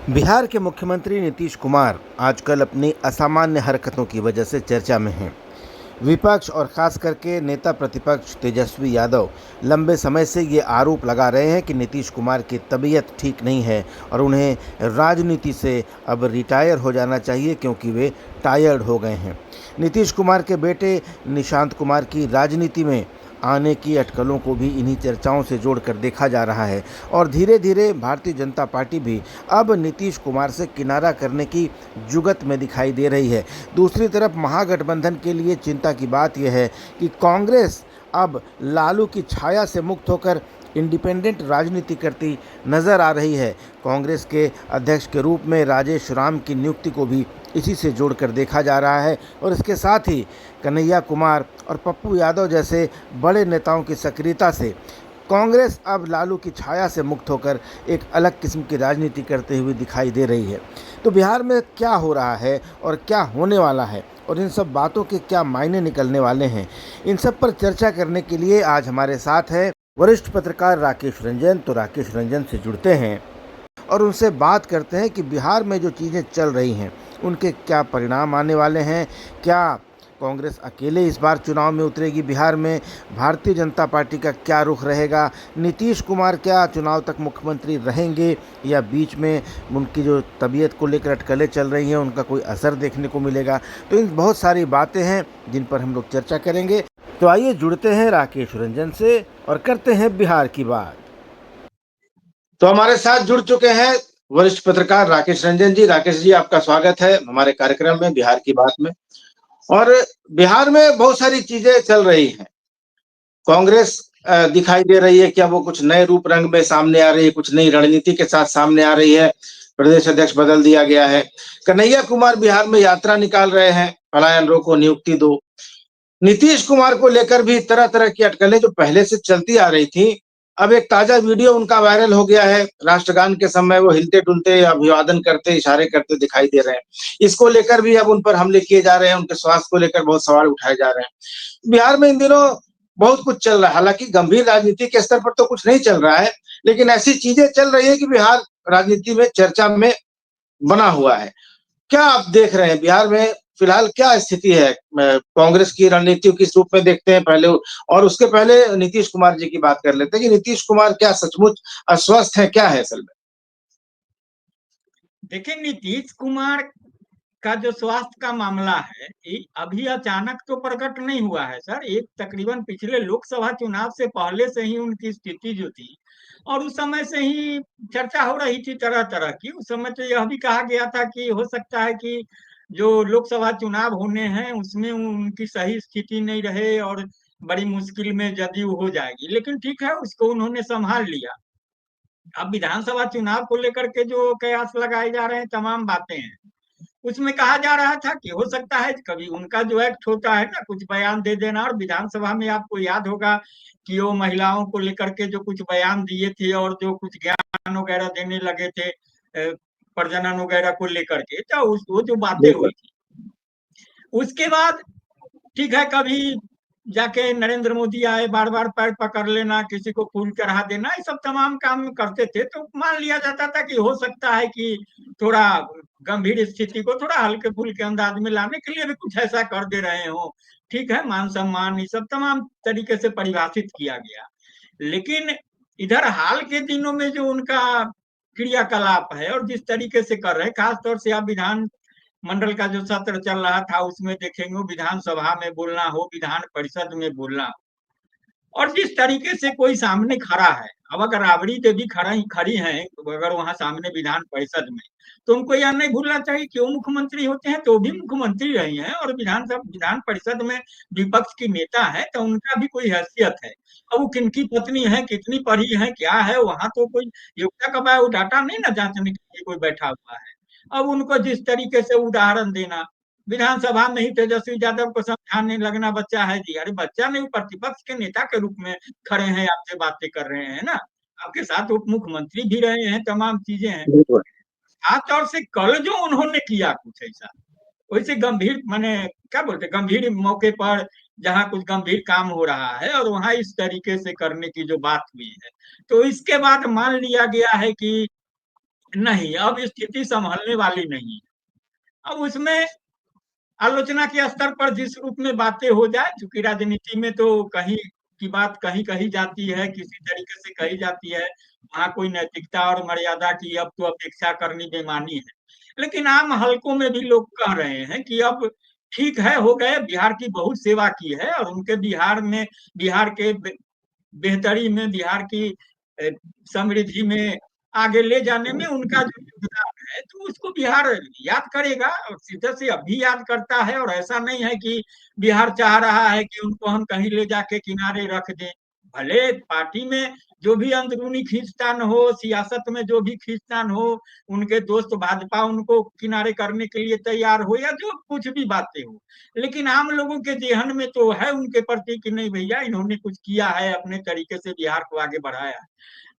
बिहार के मुख्यमंत्री नीतीश कुमार आजकल अपनी असामान्य हरकतों की वजह से चर्चा में हैं। विपक्ष और खास करके नेता प्रतिपक्ष तेजस्वी यादव लंबे समय से ये आरोप लगा रहे हैं कि नीतीश कुमार की तबीयत ठीक नहीं है और उन्हें राजनीति से अब रिटायर हो जाना चाहिए क्योंकि वे टायर्ड हो गए हैं। नीतीश कुमार के बेटे निशांत कुमार की राजनीति में आने की अटकलों को भी इन्हीं चर्चाओं से जोड़कर देखा जा रहा है और धीरे धीरे भारतीय जनता पार्टी भी अब नीतीश कुमार से किनारा करने की जुगत में दिखाई दे रही है। दूसरी तरफ महागठबंधन के लिए चिंता की बात यह है कि कांग्रेस अब लालू की छाया से मुक्त होकर इंडिपेंडेंट राजनीति करती नजर आ रही है। कांग्रेस के अध्यक्ष के रूप में राजेश राम की नियुक्ति को भी इसी से जोड़कर देखा जा रहा है और इसके साथ ही कन्हैया कुमार और पप्पू यादव जैसे बड़े नेताओं की सक्रियता से कांग्रेस अब लालू की छाया से मुक्त होकर एक अलग किस्म की राजनीति करते हुए दिखाई दे रही है। तो बिहार में क्या हो रहा है और क्या होने वाला है और इन सब बातों के क्या मायने निकलने वाले हैं, इन सब पर चर्चा करने के लिए आज हमारे साथ है वरिष्ठ पत्रकार राकेश रंजन। तो राकेश रंजन से जुड़ते हैं और उनसे बात करते हैं कि बिहार में जो चीज़ें चल रही हैं उनके क्या परिणाम आने वाले हैं। क्या कांग्रेस अकेले इस बार चुनाव में उतरेगी बिहार में, भारतीय जनता पार्टी का क्या रुख रहेगा, नीतीश कुमार क्या चुनाव तक मुख्यमंत्री रहेंगे या बीच में उनकी जो तबीयत को लेकर अटकलें चल रही हैं उनका कोई असर देखने को मिलेगा। तो इन बहुत सारी बातें हैं जिन पर हम लोग चर्चा करेंगे। तो आइए जुड़ते हैं राकेश रंजन से और करते हैं बिहार की बात। तो हमारे साथ जुड़ चुके हैं वरिष्ठ पत्रकार राकेश रंजन जी। राकेश जी, आपका स्वागत है हमारे कार्यक्रम में बिहार की बात में। और बिहार में बहुत सारी चीजें चल रही हैं। कांग्रेस दिखाई दे रही है, क्या वो कुछ नए रूप रंग में सामने आ रही है, कुछ नई रणनीति के साथ सामने आ रही है। प्रदेश अध्यक्ष बदल दिया गया है। कन्हैया कुमार बिहार में यात्रा निकाल रहे हैं, पलायन रोको नियुक्ति दो। नीतीश कुमार को लेकर भी तरह तरह की अटकलें जो पहले से चलती आ रही थी, अब एक ताजा वीडियो उनका वायरल हो गया है। राष्ट्रगान के समय वो हिलते डुलते अभिवादन करते इशारे करते दिखाई दे रहे हैं। इसको लेकर भी अब उन पर हमले किए जा रहे हैं, उनके स्वास्थ्य को लेकर बहुत सवाल उठाए जा रहे हैं। बिहार में इन दिनों बहुत कुछ चल रहा है, हालांकि गंभीर राजनीति के स्तर पर तो कुछ नहीं चल रहा है, लेकिन ऐसी चीजें चल रही है कि बिहार राजनीति में चर्चा में बना हुआ है। क्या आप देख रहे हैं बिहार में फिलहाल क्या स्थिति है? कांग्रेस की रणनीति किस रूप में देखते हैं पहले, और उसके पहले नीतीश कुमार जी की बात कर लेते हैं कि नीतीश कुमार क्या सचमुच अस्वस्थ है, क्या है असल में? देखिए, नीतीश कुमार का जो स्वास्थ्य का मामला है, ये अभी अचानक तो प्रकट नहीं हुआ है सर। एक तकरीबन पिछले लोकसभा चुनाव से पहले से ही उनकी स्थिति जो थी, और उस समय से ही चर्चा हो रही थी तरह तरह की। उस समय तो यह भी कहा गया था कि हो सकता है कि जो लोकसभा चुनाव होने हैं उसमें उनकी सही स्थिति नहीं रहे और बड़ी मुश्किल में जदयू हो जाएगी। लेकिन ठीक है, उसको उन्होंने संभाल लिया। अब विधानसभा चुनाव को लेकर के जो कयास लगाए जा रहे हैं, तमाम बातें हैं। उसमें कहा जा रहा था कि हो सकता है कभी उनका जो एक्ट होता है ना, कुछ बयान दे देना। और विधानसभा में आपको याद होगा कि वो महिलाओं को लेकर के जो कुछ बयान दिए थे और जो कुछ ज्ञान वगैरह देने लगे थे प्रजनन वगैरह को लेकर के, तो वो जो बातें हुई थी उसके बाद ठीक है, कभी जाके नरेंद्र मोदी आए, बार बार पैर पकड़ लेना, किसी को फूल चढ़ा देना, ये सब तमाम काम करते थे, तो मान लिया जाता था कि हो सकता है कि थोड़ा गंभीर स्थिति को थोड़ा हल्के फुल्के अंदाज में लाने के लिए भी कुछ ऐसा कर दे रहे हो। ठीक है, मान सम्मान ये सब तमाम तरीके से परिभाषित किया गया। लेकिन इधर हाल के दिनों में जो उनका क्रियाकलाप है और जिस तरीके से कर रहे हैं, खासतौर से आप विधान मंडल का जो सत्र चल रहा था उसमें देखेंगे, विधानसभा में बोलना हो, विधान परिषद में बोलना हो, और जिस तरीके से कोई सामने खड़ा है। अब अगर राबड़ी देवी खड़ी हैं, अगर वहां सामने विधान परिषद में, तो उनको यह नहीं भूलना चाहिए कि वो मुख्यमंत्री होते हैं, तो भी मुख्यमंत्री रही हैं और विधान परिषद में विपक्ष की नेता है, तो उनका भी कोई हैसियत है। अब वो किनकी पत्नी है, कितनी पढ़ी है, क्या है, वहां तो कोई योग्यता का बायोडाटा नहीं ना जांचने के लिए कोई बैठा हुआ है। अब उनको जिस तरीके से उदाहरण देना, विधानसभा में ही तेजस्वी यादव को समझाने लगना, बच्चा है जी। अरे बच्चा नहीं, प्रतिपक्ष के नेता के रूप में खड़े हैं, आपसे बातें कर रहे हैं ना, आपके साथ उप मुख्यमंत्री भी रहे हैं, तमाम चीजें हैं। खासतौर से कल जो उन्होंने किया कुछ ऐसा, वैसे गंभीर माने क्या बोलते, गंभीर मौके पर जहां कुछ गंभीर काम हो रहा है और वहां इस तरीके से करने की जो बात हुई है, तो इसके बाद मान लिया गया है कि नहीं, अब स्थिति संभलने वाली नहीं है। अब उसमें आलोचना के स्तर पर जिस रूप में बातें हो जाए, चूंकि राजनीति में तो कहीं की बात कहीं कही जाती है, किसी तरीके से कही जाती है, वहां कोई नैतिकता और मर्यादा की अब तो अपेक्षा करनी बेमानी है। लेकिन आम हलकों में भी लोग कह रहे हैं कि अब ठीक है, हो गए, बिहार की बहुत सेवा की है और उनके बिहार में, बिहार के बेहतरी में, बिहार की अ, समृद्धि में आगे ले जाने में उनका जो योगदान है, तो उसको बिहार याद करेगा और सीधे से अभी याद करता है। और ऐसा नहीं है कि बिहार चाह रहा है कि उनको हम कहीं ले जाके किनारे रख दें। भले पार्टी में जो भी अंदरूनी खींचतान हो, सियासत में जो भी खींचतान हो, उनके दोस्त भाजपा उनको किनारे करने के लिए तैयार हो या जो कुछ भी बातें हो, लेकिन आम लोगों के जेहन में तो है उनके प्रति कि नहीं भैया, इन्होंने कुछ किया है, अपने तरीके से बिहार को आगे बढ़ाया।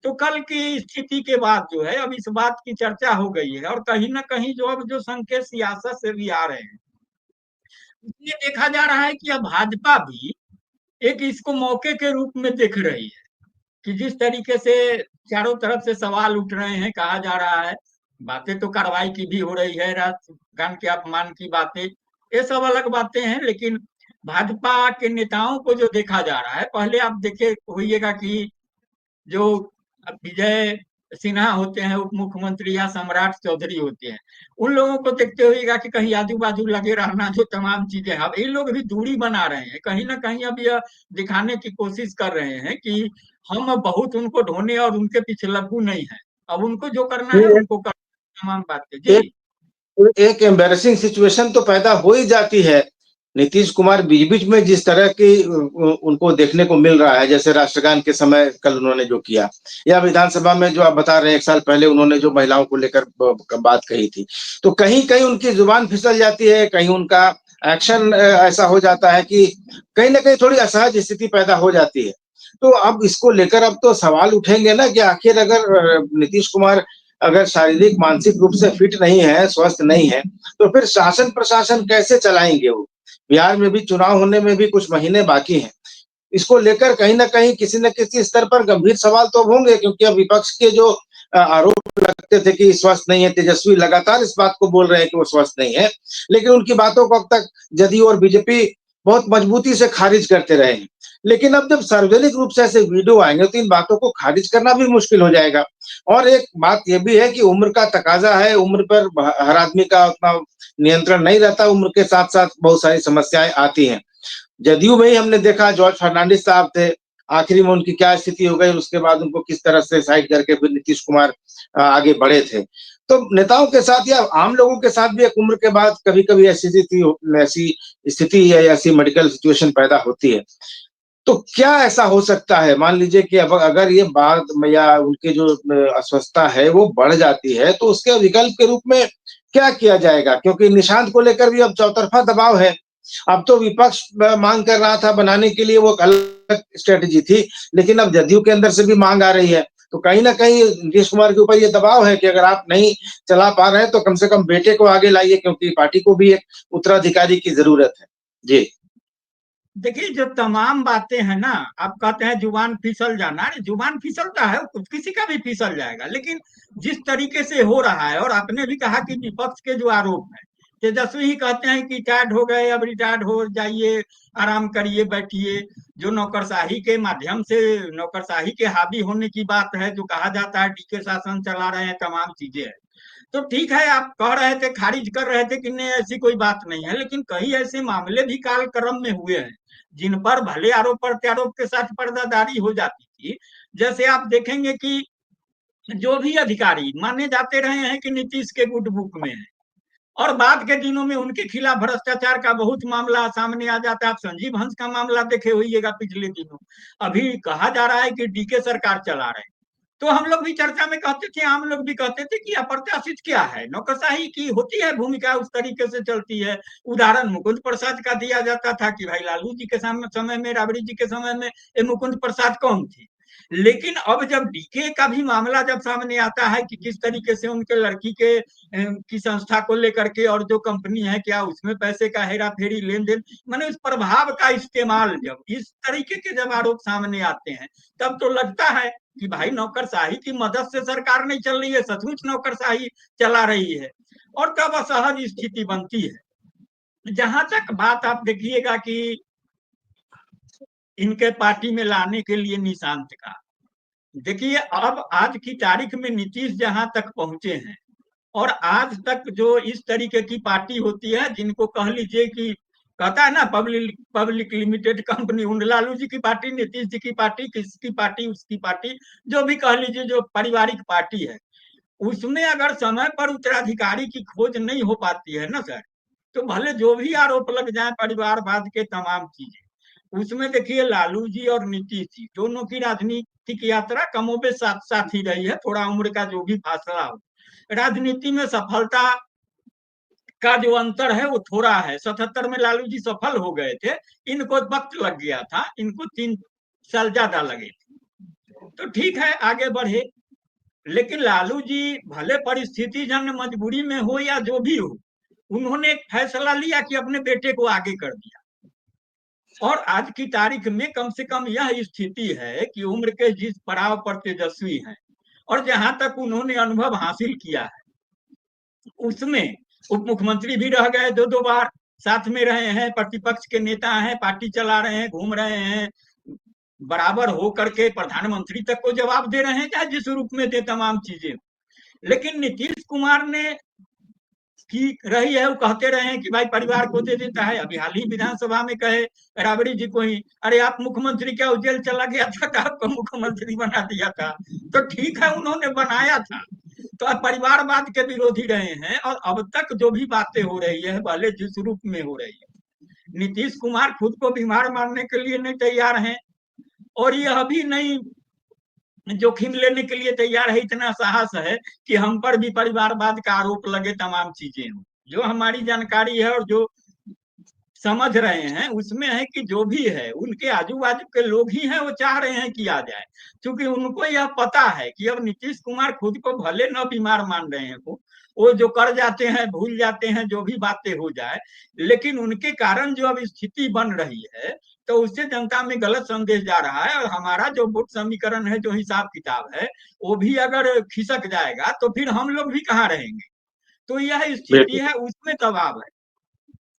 तो कल की स्थिति के बाद जो है, अब इस बात की चर्चा हो गई है और कहीं ना कहीं जो अब जो संकेत सियासत से भी आ रहे हैं, ये देखा जा रहा है कि अब भाजपा भी एक इसको मौके के रूप में देख रही है कि जिस तरीके से चारों तरफ से सवाल उठ रहे हैं, कहा जा रहा है, बातें तो कार्रवाई की भी हो रही है, राष्ट्रगान के अपमान की बातें, ये सब अलग बातें हैं, लेकिन भाजपा के नेताओं को जो देखा जा रहा है, पहले आप देखे होइएगा कि जो विजय सिन्हा होते हैं उप मुख्यमंत्री, या सम्राट चौधरी होते हैं, उन लोगों को देखते हुएगा कि कहीं आजू बाजू लगे रहना, जो तमाम चीजें, अब ये लोग भी दूरी बना रहे हैं, कहीं ना कहीं अब यह दिखाने की कोशिश कर रहे हैं कि हम अब बहुत उनको ढोने और उनके पीछे लगू नहीं है, अब उनको जो करना है ये उनको करना, तमाम बातें जी। एक एक एम्बेरसिंग सिचुएशन तो पैदा हो ही जाती है। नीतीश कुमार बीच बीच में जिस तरह की उनको देखने को मिल रहा है, जैसे राष्ट्रगान के समय कल उन्होंने जो किया, या विधानसभा में जो आप बता रहे हैं 1 साल पहले उन्होंने जो महिलाओं को लेकर बात कही थी, तो कहीं कहीं उनकी जुबान फिसल जाती है, कहीं उनका एक्शन ऐसा हो जाता है कि कहीं ना कहीं थोड़ी असहज स्थिति पैदा हो जाती है। तो अब इसको लेकर अब तो सवाल उठेंगे ना कि आखिर अगर नीतीश कुमार अगर शारीरिक मानसिक रूप से फिट नहीं है, स्वस्थ नहीं है, तो फिर शासन प्रशासन कैसे चलाएंगे वो? बिहार में भी चुनाव होने में भी कुछ महीने बाकी हैं। इसको लेकर कहीं न कहीं किसी न किसी स्तर पर गंभीर सवाल तो होंगे, क्योंकि अब विपक्ष के जो आरोप लगते थे कि स्वस्थ नहीं है, तेजस्वी लगातार इस बात को बोल रहे हैं कि वो स्वस्थ नहीं है। लेकिन उनकी बातों को अब तक जदयू और बीजेपी बहुत मजबूती से खारिज करते रहे हैं। लेकिन अब जब सार्वजनिक रूप से ऐसे वीडियो आएँगे तो इन बातों को खारिज करना भी मुश्किल हो जाएगा। और एक बात ये भी है कि उम्र का तकाज़ा है, उम्र पर हर आदमी का उतना नियंत्रण नहीं रहता, उम्र के साथ-साथ बहुत सारी समस्याएँ आती हैं। जदयू में ही हमने देखा जॉर्ज फर्नांडिस साहब थे, आखिरी में उनकी क्या स्थिति हो गई, उसके बाद उनको किस तरह से साइड करके फिर नीतीश कुमार आगे बढ़े थे। तो नेताओं के साथ या आम लोगों के साथ भी एक उम्र के बाद कभी-कभी ऐसी स्थिति या ऐसी मेडिकल सिचुएशन पैदा होती है। तो क्या ऐसा हो सकता है? मान लीजिए कि अब अगर ये बात या उनकी जो अस्वस्थता है वो बढ़ जाती है, तो उसके विकल्प के रूप में क्या किया जाएगा? क्योंकि निशांत को लेकर भी अब चौतरफा दबाव है। अब तो विपक्ष माँग कर रहा था बनाने के लिए, वो एक अलग स्ट्रैटेजी थी, लेकिन अब जदयू के अंदर से भी माँग आ रही है। तो कहीं न कहीं नीतीश कुमार के ऊपर ये दबाव है कि अगर आप नहीं चला पा रहे हैं, तो कम से कम बेटे को आगे लाइए, क्योंकि पार्टी को भी एक उत्तराधिकारी की ज़रूरत है। जी। देखिए, जो तमाम बातें हैं ना, आप कहते हैं जुबान फिसल जाना, अरे जुबान फिसलता है, किसी का भी फिसल जाएगा, लेकिन जिस तरीके से हो रहा है, और आपने भी कहा कि विपक्ष के जो आरोप है, तेजस्वी ही कहते हैं कि रिटायर्ड हो गए, अब रिटायर्ड हो जाइए, आराम करिए, बैठिए, जो नौकरशाही के माध्यम से, नौकरशाही के हावी होने की बात है, जो कहा जाता है डीके शासन चला रहे हैं, तमाम चीजें हैं, तो ठीक है, आप कह रहे थे, खारिज कर रहे थे कि नहीं ऐसी कोई बात नहीं है, लेकिन कई ऐसे मामले भी कालक्रम में हुए हैं जिन पर भले आरोप प्रत्यारोप के साथ पर्दादारी हो जाती थी। जैसे आप देखेंगे कि जो भी अधिकारी माने जाते रहे हैं कि नीतीश के गुड बुक में है, और बाद के दिनों में उनके खिलाफ भ्रष्टाचार का बहुत मामला सामने आ जाता है। आप संजीव हंस का मामला देखे होइएगा पिछले दिनों, अभी कहा जा रहा है कि डीके सरकार चला रहे हैं, तो हम लोग भी चर्चा में कहते थे, आम लोग भी कहते थे कि अप्रत्याशित क्या है, नौकरशाही की होती है भूमिका, उस तरीके से चलती है। उदाहरण मुकुंद प्रसाद का दिया जाता था कि भाई लालू जी के समय में, राबड़ी जी के समय में ये मुकुंद प्रसाद कौन थे। लेकिन अब जब डीके का भी मामला जब सामने आता है कि किस तरीके से उनके लड़की के की संस्था को लेकर के, और जो कंपनी है क्या उसमें पैसे का हेरा फेरी, लेन देन, मैंने उस प्रभाव का इस्तेमाल, जब इस तरीके के जब आरोप सामने आते हैं, तब तो लगता है कि भाई नौकरशाही की मदद से सरकार नहीं चल रही है, सचमुच नौकरशाही चला रही है, और तब असहज स्थिति बनती है। जहां तक बात आप देखिएगा कि इनके पार्टी में लाने के लिए निशांत का, देखिए अब आज की तारीख में नीतीश जहां तक पहुंचे हैं, और आज तक जो इस तरीके की पार्टी होती है जिनको कह लीजिए कि कहता है ना पब्लिक पब्लिक लिमिटेड कंपनी, उन लालू जी की पार्टी, नीतीश जी की पार्टी, किसकी पार्टी, उसकी पार्टी, जो भी कह लीजिए जो पारिवारिक पार्टी है, उसमें अगर समय पर उत्तराधिकारी की खोज नहीं हो पाती है ना सर, तो भले जो भी आरोप लग जाए परिवारवाद के तमाम चीजें, उसमें देखिए लालू जी और नीतीश जी दोनों की राजनीतिक यात्रा कमोबेश साथ साथ ही रही है, थोड़ा उम्र का जो भी फासला हो, राजनीति में सफलता का जो अंतर है वो थोड़ा है। 77 में लालू जी सफल हो गए थे, इनको वक्त लग गया था, इनको 3 साल ज्यादा लगे थे, तो ठीक है आगे बढ़े। लेकिन लालू जी भले परिस्थिति जन्य मजबूरी में हो या जो भी हो, उन्होंने एक फैसला लिया कि अपने बेटे को आगे कर दिया, और आज की तारीख में कम से कम यह स्थिति है कि उम्र के जिस पड़ाव पर तेजस्वी हैं, और जहां तक उन्होंने अनुभव हासिल किया है, उसमें उप मुख्यमंत्री भी रह गए 2 बार, साथ में रहे हैं, प्रतिपक्ष के नेता हैं, पार्टी चला रहे हैं, घूम रहे हैं, बराबर हो करके प्रधानमंत्री तक को जवाब दे रहे हैं, चाहे जिस रूप में दे तमाम चीजें। लेकिन नीतीश कुमार ने की रही है, वो कहते रहे हैं कि भाई परिवार को दे देता है। अभी हाल ही विधानसभा में कहे राबड़ी जी को ही, अरे आप मुख्यमंत्री क्या जेल चला गया था तो आपको मुख्यमंत्री बना दिया था, तो ठीक है उन्होंने बनाया था, तो अब परिवारवाद के विरोधी रहे हैं। और अब तक जो भी बातें हो रही है, भले जिस रूप में हो रही है, नीतीश कुमार खुद को बीमार मानने के लिए नहीं तैयार हैं, और यह भी नहीं जोखिम लेने के लिए तैयार है, इतना साहस है कि हम पर भी परिवारवाद का आरोप लगे, तमाम चीजें हो। जो हमारी जानकारी है और जो समझ रहे हैं उसमें है कि जो भी है उनके आजू बाजू के लोग ही हैं, वो चाह रहे हैं कि आ जाए, क्योंकि उनको यह पता है कि अब नीतीश कुमार खुद को भले न बीमार मान रहे हैं, वो जो कर जाते हैं, भूल जाते हैं, जो भी बातें हो जाए, लेकिन उनके कारण जो अब स्थिति बन रही है, तो उससे जनता में गलत संदेश जा रहा है, और हमारा जो वोट समीकरण है, जो हिसाब किताब है, वो भी अगर खिसक जाएगा तो फिर हम लोग भी कहाँ रहेंगे। तो यह स्थिति है, उसमें दबाव है,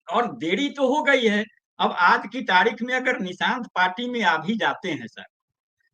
और देरी तो हो गई है। अब आज की तारीख में अगर निशांत पार्टी में आ भी जाते हैं सर,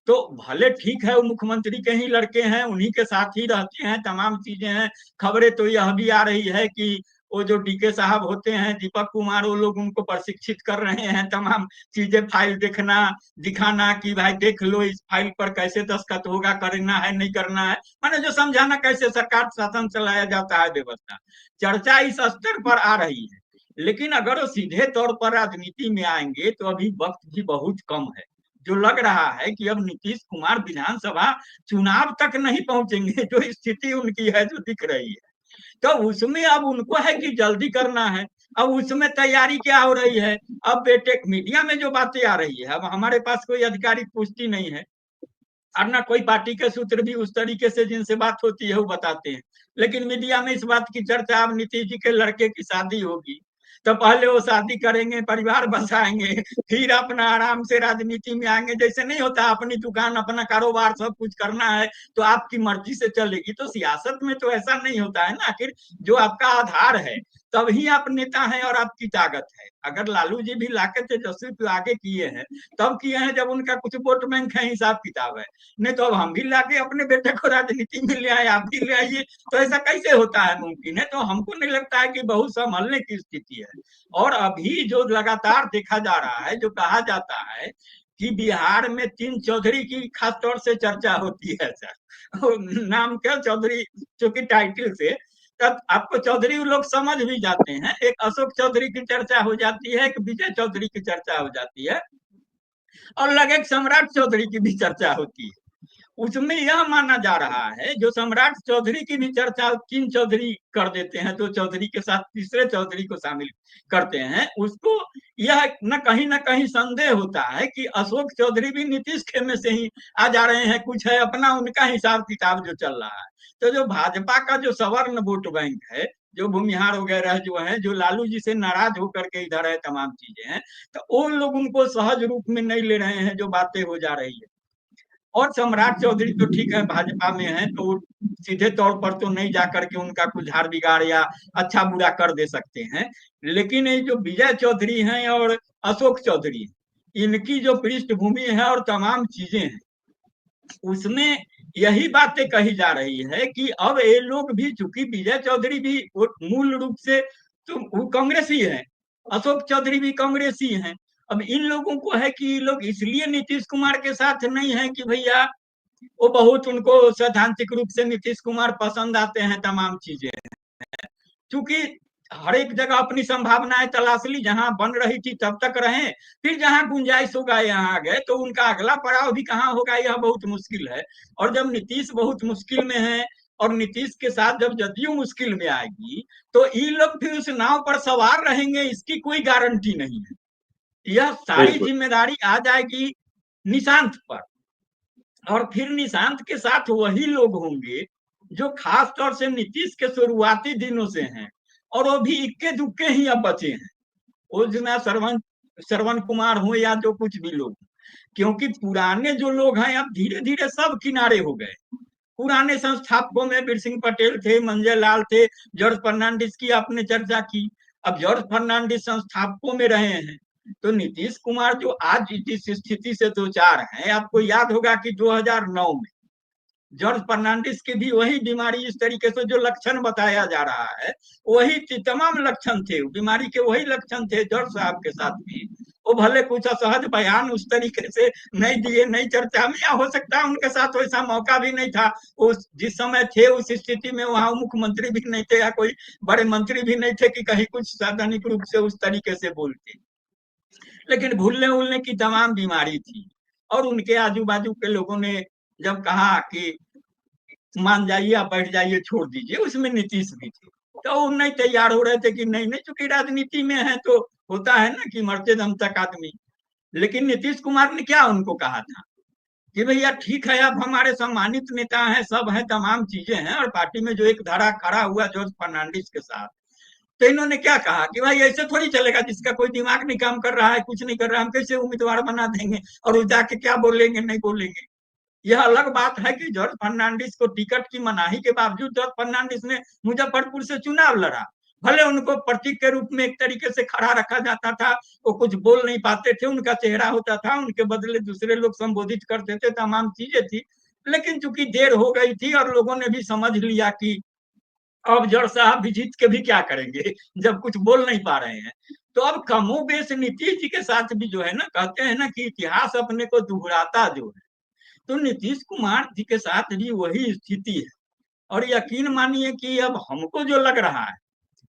तो भले ठीक है, वो मुख्यमंत्री के ही लड़के हैं, उन्हीं के साथ ही रहते हैं, तमाम चीजें हैं। खबरें तो यह भी आ रही है कि वो जो डीके साहब होते हैं, दीपक कुमार, वो लोग उनको प्रशिक्षित कर रहे हैं, तमाम चीजें, फाइल देखना, दिखाना कि भाई देख लो इस फाइल पर कैसे दस्तखत होगा, करना है नहीं करना है, माने जो समझाना कैसे सरकार शासन चलाया जाता है, व्यवस्था, चर्चा इस स्तर पर आ रही है। लेकिन अगर वो सीधे तौर पर राजनीति में आएंगे तो अभी वक्त भी बहुत कम है। जो लग रहा है कि अब नीतीश कुमार विधानसभा चुनाव तक नहीं पहुंचेंगे, जो स्थिति उनकी है, जो दिख रही है, तो उसमें अब उनको है कि जल्दी करना है। अब उसमें तैयारी क्या हो रही है, अब बेटे मीडिया में जो बातें आ रही है, अब हमारे पास कोई आधिकारिक पुष्टि नहीं है, और ना कोई पार्टी के सूत्र भी उस तरीके से जिनसे बात होती है वो बताते हैं, लेकिन मीडिया में इस बात की चर्चा, अब नीतीश जी के लड़के की शादी होगी, तो पहले वो शादी करेंगे, परिवार बसाएंगे, फिर अपना आराम से राजनीति में आएंगे। जैसे नहीं होता अपनी दुकान, अपना कारोबार सब कुछ करना है तो आपकी मर्जी से चलेगी, तो सियासत में तो ऐसा नहीं होता है ना। आखिर जो आपका आधार है, तभी आप नेता हैं और आपकी ताकत है। अगर लालू जी भी लाके तेजस्वी को आगे किए हैं, तब किए हैं जब उनका कुछ वोट बैंक है, हिसाब किताब है, नहीं तो अब हम भी लाके अपने बेटे को राजनीति में ले आए, आप भी ले आइए, तो ऐसा कैसे होता है, मुमकिन है। तो हमको नहीं लगता है कि बहुत संभलने की स्थिति है। और अभी जो लगातार देखा जा रहा है, जो कहा जाता है कि बिहार में 3 चौधरी की खास तौर से चर्चा होती है सर, नाम क्या चौधरी, चूंकि टाइटल से, तब आपको चौधरी लोग समझ भी जाते हैं। एक अशोक चौधरी की चर्चा हो जाती है, एक विजय चौधरी की चर्चा हो जाती है, और लगे सम्राट चौधरी की भी चर्चा होती है। उसमें यह माना जा रहा है, जो सम्राट चौधरी की भी चर्चा 3 चौधरी कर देते हैं, 2 चौधरी के साथ तीसरे चौधरी को शामिल करते हैं, उसको यह न कहीं संदेह होता है कि अशोक चौधरी भी नीतीश खेमे से ही आ जा रहे हैं, कुछ है अपना उनका हिसाब किताब जो चल रहा है। तो जो भाजपा का जो सवर्ण वोट बैंक है, जो भूमिहार वगैरह जो है, जो लालू जी से नाराज होकर के इधर है, तमाम चीजें हैं, तो वो लोग उनको सहज रूप में नहीं ले रहे हैं, जो बातें हो जा रही है। और सम्राट चौधरी तो ठीक है भाजपा में है, तो वो सीधे तौर पर तो नहीं जा करके उनका कुछ हार बिगाड़ या अच्छा बुरा कर दे सकते हैं। लेकिन ये जो विजय चौधरी हैं और अशोक चौधरी हैं, इनकी जो पृष्ठभूमि है और तमाम चीजें हैं, उसमें यही बातें कही जा रही है कि अब ये लोग भी, चूंकि विजय चौधरी भी मूल रूप से तो वो कांग्रेसी है, अशोक चौधरी भी कांग्रेसी हैं। अब इन लोगों को है कि ये लोग इसलिए नीतीश कुमार के साथ नहीं है कि भैया वो बहुत उनको सैद्धांतिक रूप से नीतीश कुमार पसंद आते हैं, तमाम चीजें, क्योंकि हर एक जगह अपनी संभावनाएं तलाश ली, जहां बन रही थी तब तक रहे, फिर जहां गुंजाइश होगा यहाँ आ गए, तो उनका अगला पड़ाव भी कहाँ होगा यह बहुत मुश्किल है। और जब नीतीश बहुत मुश्किल में है और नीतीश के साथ जब जदयू मुश्किल में आएगी, तो ये लोग फिर उस नाव पर सवार रहेंगे, इसकी कोई गारंटी नहीं है। यह सारी जिम्मेदारी आ जाएगी निशांत पर, और फिर निशांत के साथ वही लोग होंगे जो खास तौर से नीतीश के शुरुआती दिनों से हैं, और वो भी इक्के दुक्के ही अब बचे हैं, वो जितना श्रवण कुमार हो या जो कुछ भी लोग, क्योंकि पुराने जो लोग हैं अब धीरे धीरे सब किनारे हो गए। पुराने संस्थापकों में बीर सिंह पटेल थे, मंजय लाल थे, जॉर्ज फर्नांडिस की आपने चर्चा की। अब जॉर्ज फर्नांडिस संस्थापकों में रहे हैं, तो नीतीश कुमार जो आज जिस स्थिति से दो चार हैं, आपको याद होगा कि 2009 में जॉर्ज फर्नांडिस की भी वही बीमारी, इस तरीके से जो लक्षण बताया जा रहा है वही तमाम लक्षण थे, बीमारी के वही लक्षण थे जॉर्ज साहब के साथ भी। वो भले कुछ असहज बयान उस तरीके से नहीं दिए, नहीं चर्चा में, या हो सकता है उनके साथ वैसा मौका भी नहीं था, उस जिस समय थे उस स्थिति में वहां मुख्यमंत्री भी नहीं थे या कोई बड़े मंत्री भी नहीं थे कि कहीं कुछ सार्वजनिक रूप से उस तरीके से बोलते। लेकिन भूलने उलने की तमाम बीमारी थी, और उनके आजू बाजू के लोगों ने जब कहा कि मान जाइए, आप बैठ जाइए, छोड़ दीजिए, उसमें नीतीश भी थे, तो वो नहीं तैयार हो रहे थे कि नहीं नहीं, चूंकि राजनीति में है तो होता है ना कि मरते दम तक आदमी। लेकिन नीतीश कुमार ने क्या उनको कहा था कि भैया ठीक है, आप हमारे सम्मानित नेता हैं, सब हैं, तमाम चीजें हैं, और पार्टी में जो एक धारा खड़ा हुआ जॉर्ज फर्नांडिस के साथ, तो इन्होंने क्या कहा कि भाई ऐसे थोड़ी चलेगा, जिसका कोई दिमाग नहीं काम कर रहा है, कुछ नहीं कर रहा है, हम कैसे उम्मीदवार बना देंगे, और वो जाके क्या बोलेंगे नहीं बोलेंगे। यह अलग बात है कि जॉर्ज फर्नांडिस को टिकट की मनाही के बावजूद जॉर्ज फर्नांडिस ने मुजफ्फरपुर से चुनाव लड़ा, भले उनको प्रतीक के रूप में एक तरीके से खड़ा रखा जाता था, वो कुछ बोल नहीं पाते थे, उनका चेहरा होता था, उनके बदले दूसरे लोग संबोधित करते थे, तमाम चीजें थी। लेकिन चूंकि देर हो गई थी और लोगों ने भी समझ लिया कि अब जड़ साहब भी जीत के भी क्या करेंगे जब कुछ बोल नहीं पा रहे हैं, तो अब कमोबेश नीतीश जी के साथ भी जो है ना, कहते हैं ना कि इतिहास अपने को दोहराता जो है, तो नीतीश कुमार जी के साथ भी वही स्थिति है। और यकीन मानिए कि अब हमको जो लग रहा है,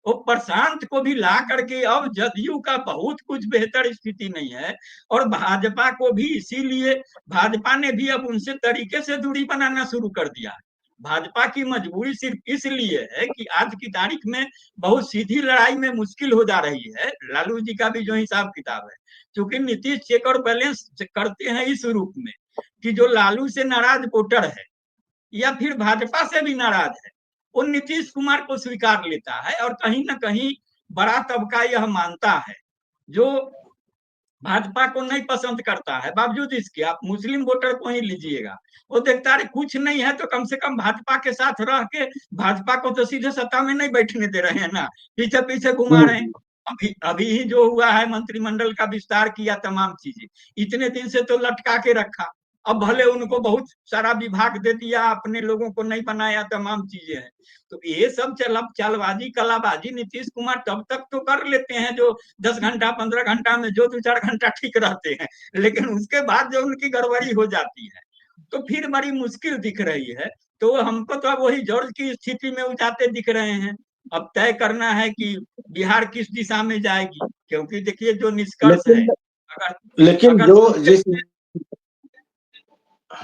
वो प्रशांत को भी ला करके अब जदयू का बहुत कुछ बेहतर स्थिति नहीं है, और भाजपा को भी, इसीलिए भाजपा ने भी अब उनसे तरीके से दूरी बनाना शुरू कर दिया है। भाजपा की मजबूरी सिर्फ इसलिए है कि आज की तारीख में बहुत सीधी लड़ाई में मुश्किल हो जा रही है। लालू जी का भी जो हिसाब किताब है, क्योंकि नीतीश चेक और बैलेंस करते हैं इस रूप में कि जो लालू से नाराज वोटर है या फिर भाजपा से भी नाराज है, वो नीतीश कुमार को स्वीकार लेता है, और कहीं ना कहीं बड़ा तबका यह मानता है जो भाजपा को नहीं पसंद करता है, बावजूद इसके आप मुस्लिम वोटर को ही लीजिएगा, वो देखता है कुछ नहीं है तो कम से कम भाजपा के साथ रह के, भाजपा को तो सीधे सत्ता में नहीं बैठने दे रहे हैं ना, पीछे पीछे घुमा रहे हैं। अभी अभी ही जो हुआ है, मंत्रिमंडल का विस्तार किया, तमाम चीजें, इतने दिन से तो लटका के रखा, अब भले उनको बहुत सारा विभाग दे दिया, अपने लोगों को नहीं बनाया, तमाम चीजें हैं। तो ये सब चालबाजी कलाबाजी नीतीश कुमार तब तक तो कर लेते हैं जो 10 घंटा 15 घंटा में जो 2-4 घंटा ठीक रहते हैं, लेकिन उसके बाद जो उनकी गड़बड़ी हो जाती है तो फिर बड़ी मुश्किल दिख रही है। तो हमको तो अब वही जॉर्ज की स्थिति में उठाते दिख रहे हैं। अब तय करना है कि बिहार किस दिशा में जाएगी, क्योंकि देखिए जो निष्कर्ष है, अगर लेकिन अगर जो जिस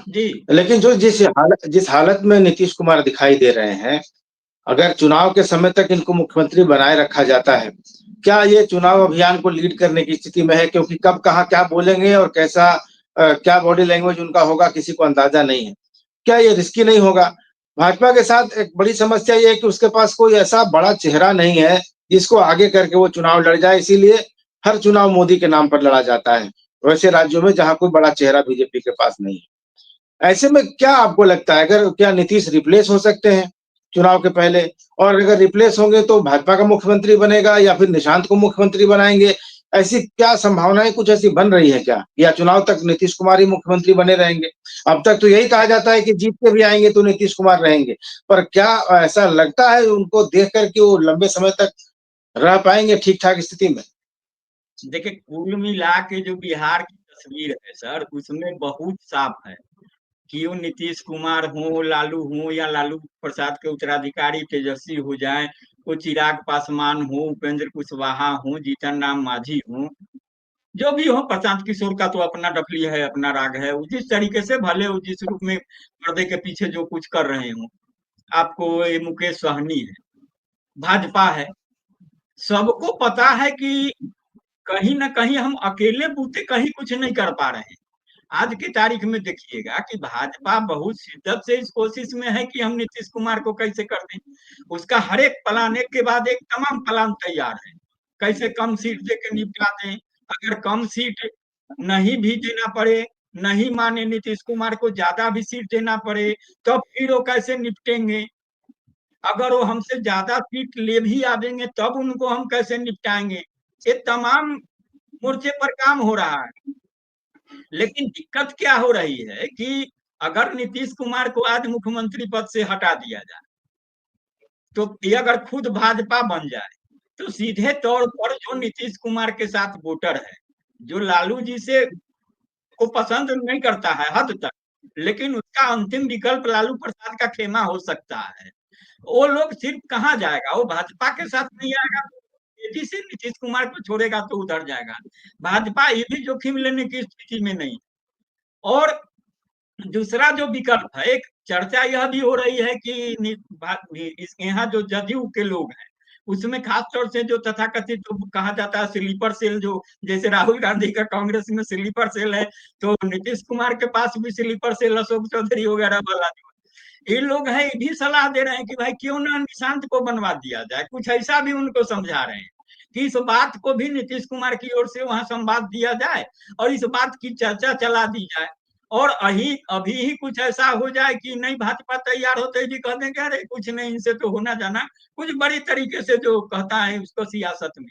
जी लेकिन जो जिस हालत में नीतीश कुमार दिखाई दे रहे हैं, अगर चुनाव के समय तक इनको मुख्यमंत्री बनाए रखा जाता है, क्या ये चुनाव अभियान को लीड करने की स्थिति में है? क्योंकि कब कहाँ क्या बोलेंगे और कैसा क्या बॉडी लैंग्वेज उनका होगा, किसी को अंदाजा नहीं है। क्या ये रिस्की नहीं होगा? भाजपा के साथ एक बड़ी समस्या ये है कि उसके पास कोई ऐसा बड़ा चेहरा नहीं है जिसको आगे करके वो चुनाव लड़ जाए, इसीलिए हर चुनाव मोदी के नाम पर लड़ा जाता है, वैसे राज्यों में जहां कोई बड़ा चेहरा बीजेपी के पास नहीं है। ऐसे में क्या आपको लगता है, अगर क्या नीतीश रिप्लेस हो सकते हैं चुनाव के पहले? और अगर रिप्लेस होंगे तो भाजपा का मुख्यमंत्री बनेगा या फिर निशांत को मुख्यमंत्री बनाएँगे? ऐसी क्या संभावनाएँ कुछ ऐसी बन रही है क्या? या चुनाव तक नीतीश कुमार ही मुख्यमंत्री बने रहेंगे? अब तक तो यही कहा जाता है कि जीत के भी आएँगे तो नीतीश कुमार रहेंगे। पर क्या ऐसा लगता है उनको देख कर कि वो लंबे समय तक रह पाएँगे ठीक-ठाक स्थिति में? देखिए, कुल मिला के जो बिहार की तस्वीर है सर, उसमें बहुत साफ है कि वो नीतीश कुमार हों, लालू हों या लालू प्रसाद के उत्तराधिकारी तेजस्वी हो जाएँ, वो चिराग पासवान हों, उपेंद्र कुशवाहा हों, जीतन राम मांझी हों, जो भी हो, प्रशांत किशोर का तो अपना डफली है, अपना राग है। वो जिस तरीके से भले वो जिस रूप में पर्दे के पीछे जो कुछ कर रहे हों, आपको ये मुकेश सहनी है, भाजपा है, सबको पता है कि कहीं न कहीं हम अकेले बूते कहीं कुछ नहीं कर पा रहे हैं। आज की तारीख में देखिएगा कि भाजपा बहुत शिद्दत से इस कोशिश में है कि हम नीतीश कुमार को कैसे कर दें। उसका हर एक प्लान एक के बाद एक तमाम प्लान तैयार है। कैसे कम सीट देके निपटा दें, अगर कम सीट नहीं भी देना पड़े, नहीं माने नीतीश कुमार को ज़्यादा भी सीट देना पड़े, तो फिर वो कैसे निपटेंगे? अगर वो हमसे ज़्यादा सीट ले भी आवेंगे तब उनको हम कैसे निपटाएँगे? ये तमाम मोर्चे पर काम हो रहा है। लेकिन दिक्कत क्या हो रही है कि अगर नीतीश कुमार को आज मुख्यमंत्री पद से हटा दिया जाए, तो ये अगर खुद भाजपा बन जाए, तो सीधे तौर पर जो नीतीश कुमार के साथ वोटर है, जो लालू जी से को पसंद नहीं करता है हद तक, लेकिन उसका अंतिम विकल्प लालू प्रसाद का खेमा हो सकता है। वो लोग सिर्फ कहाँ जाएगा, वो भाजपा के साथ नहीं आएगा, तो तेजी से नीतीश कुमार को छोड़ेगा तो उधर जाएगा। भाजपा ये भी जोखिम लेने की स्थिति में नहीं। और दूसरा जो विकल्प है, एक चर्चा यह भी हो रही है कि यहाँ जो जदयू के लोग हैं, उसमें खास तौर से जो तथाकथित जो कहा जाता है स्लीपर सेल, जो जैसे राहुल गांधी का कांग्रेस में स्लीपर सेल है, तो नीतीश कुमार के पास भी स्लीपर सेल अशोक चौधरी वगैरह वाला जो ये लोग हैं, ये भी सलाह दे रहे हैं कि भाई क्यों ना निशांत को बनवा दिया जाए, कुछ ऐसा भी उनको समझा रहे हैं कि इस बात को भी नीतीश कुमार की ओर से वहां संवाद दिया जाए और इस बात की चर्चा चला दी जाए। और अभी ही कुछ ऐसा हो जाए कि नहीं, भाजपा तैयार होते ही कह दें कि अरे कुछ नहीं, इनसे तो होना जाना, कुछ बड़ी तरीके से जो कहता है उसको सियासत में।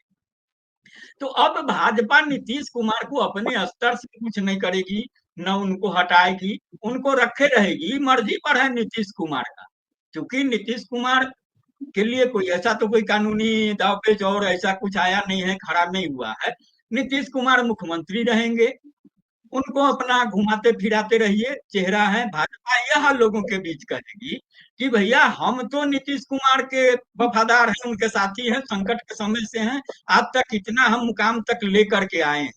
तो अब भाजपा नीतीश कुमार को अपने स्तर से कुछ नहीं करेगी, न उनको हटाएगी, उनको रखे रहेगी, मर्जी पर है नीतीश कुमार का। क्योंकि नीतीश कुमार के लिए कोई ऐसा तो कोई कानूनी दावपेच और ऐसा कुछ आया नहीं है, खड़ा नहीं हुआ है। नीतीश कुमार मुख्यमंत्री रहेंगे, उनको अपना घुमाते फिराते रहिए, चेहरा है। भाजपा यह लोगों के बीच कहेगी कि भैया हम तो नीतीश कुमार के वफादार हैं, उनके साथी हैं, संकट के समय से हैं, आज तक इतना हम मुकाम तक लेकर के आए हैं,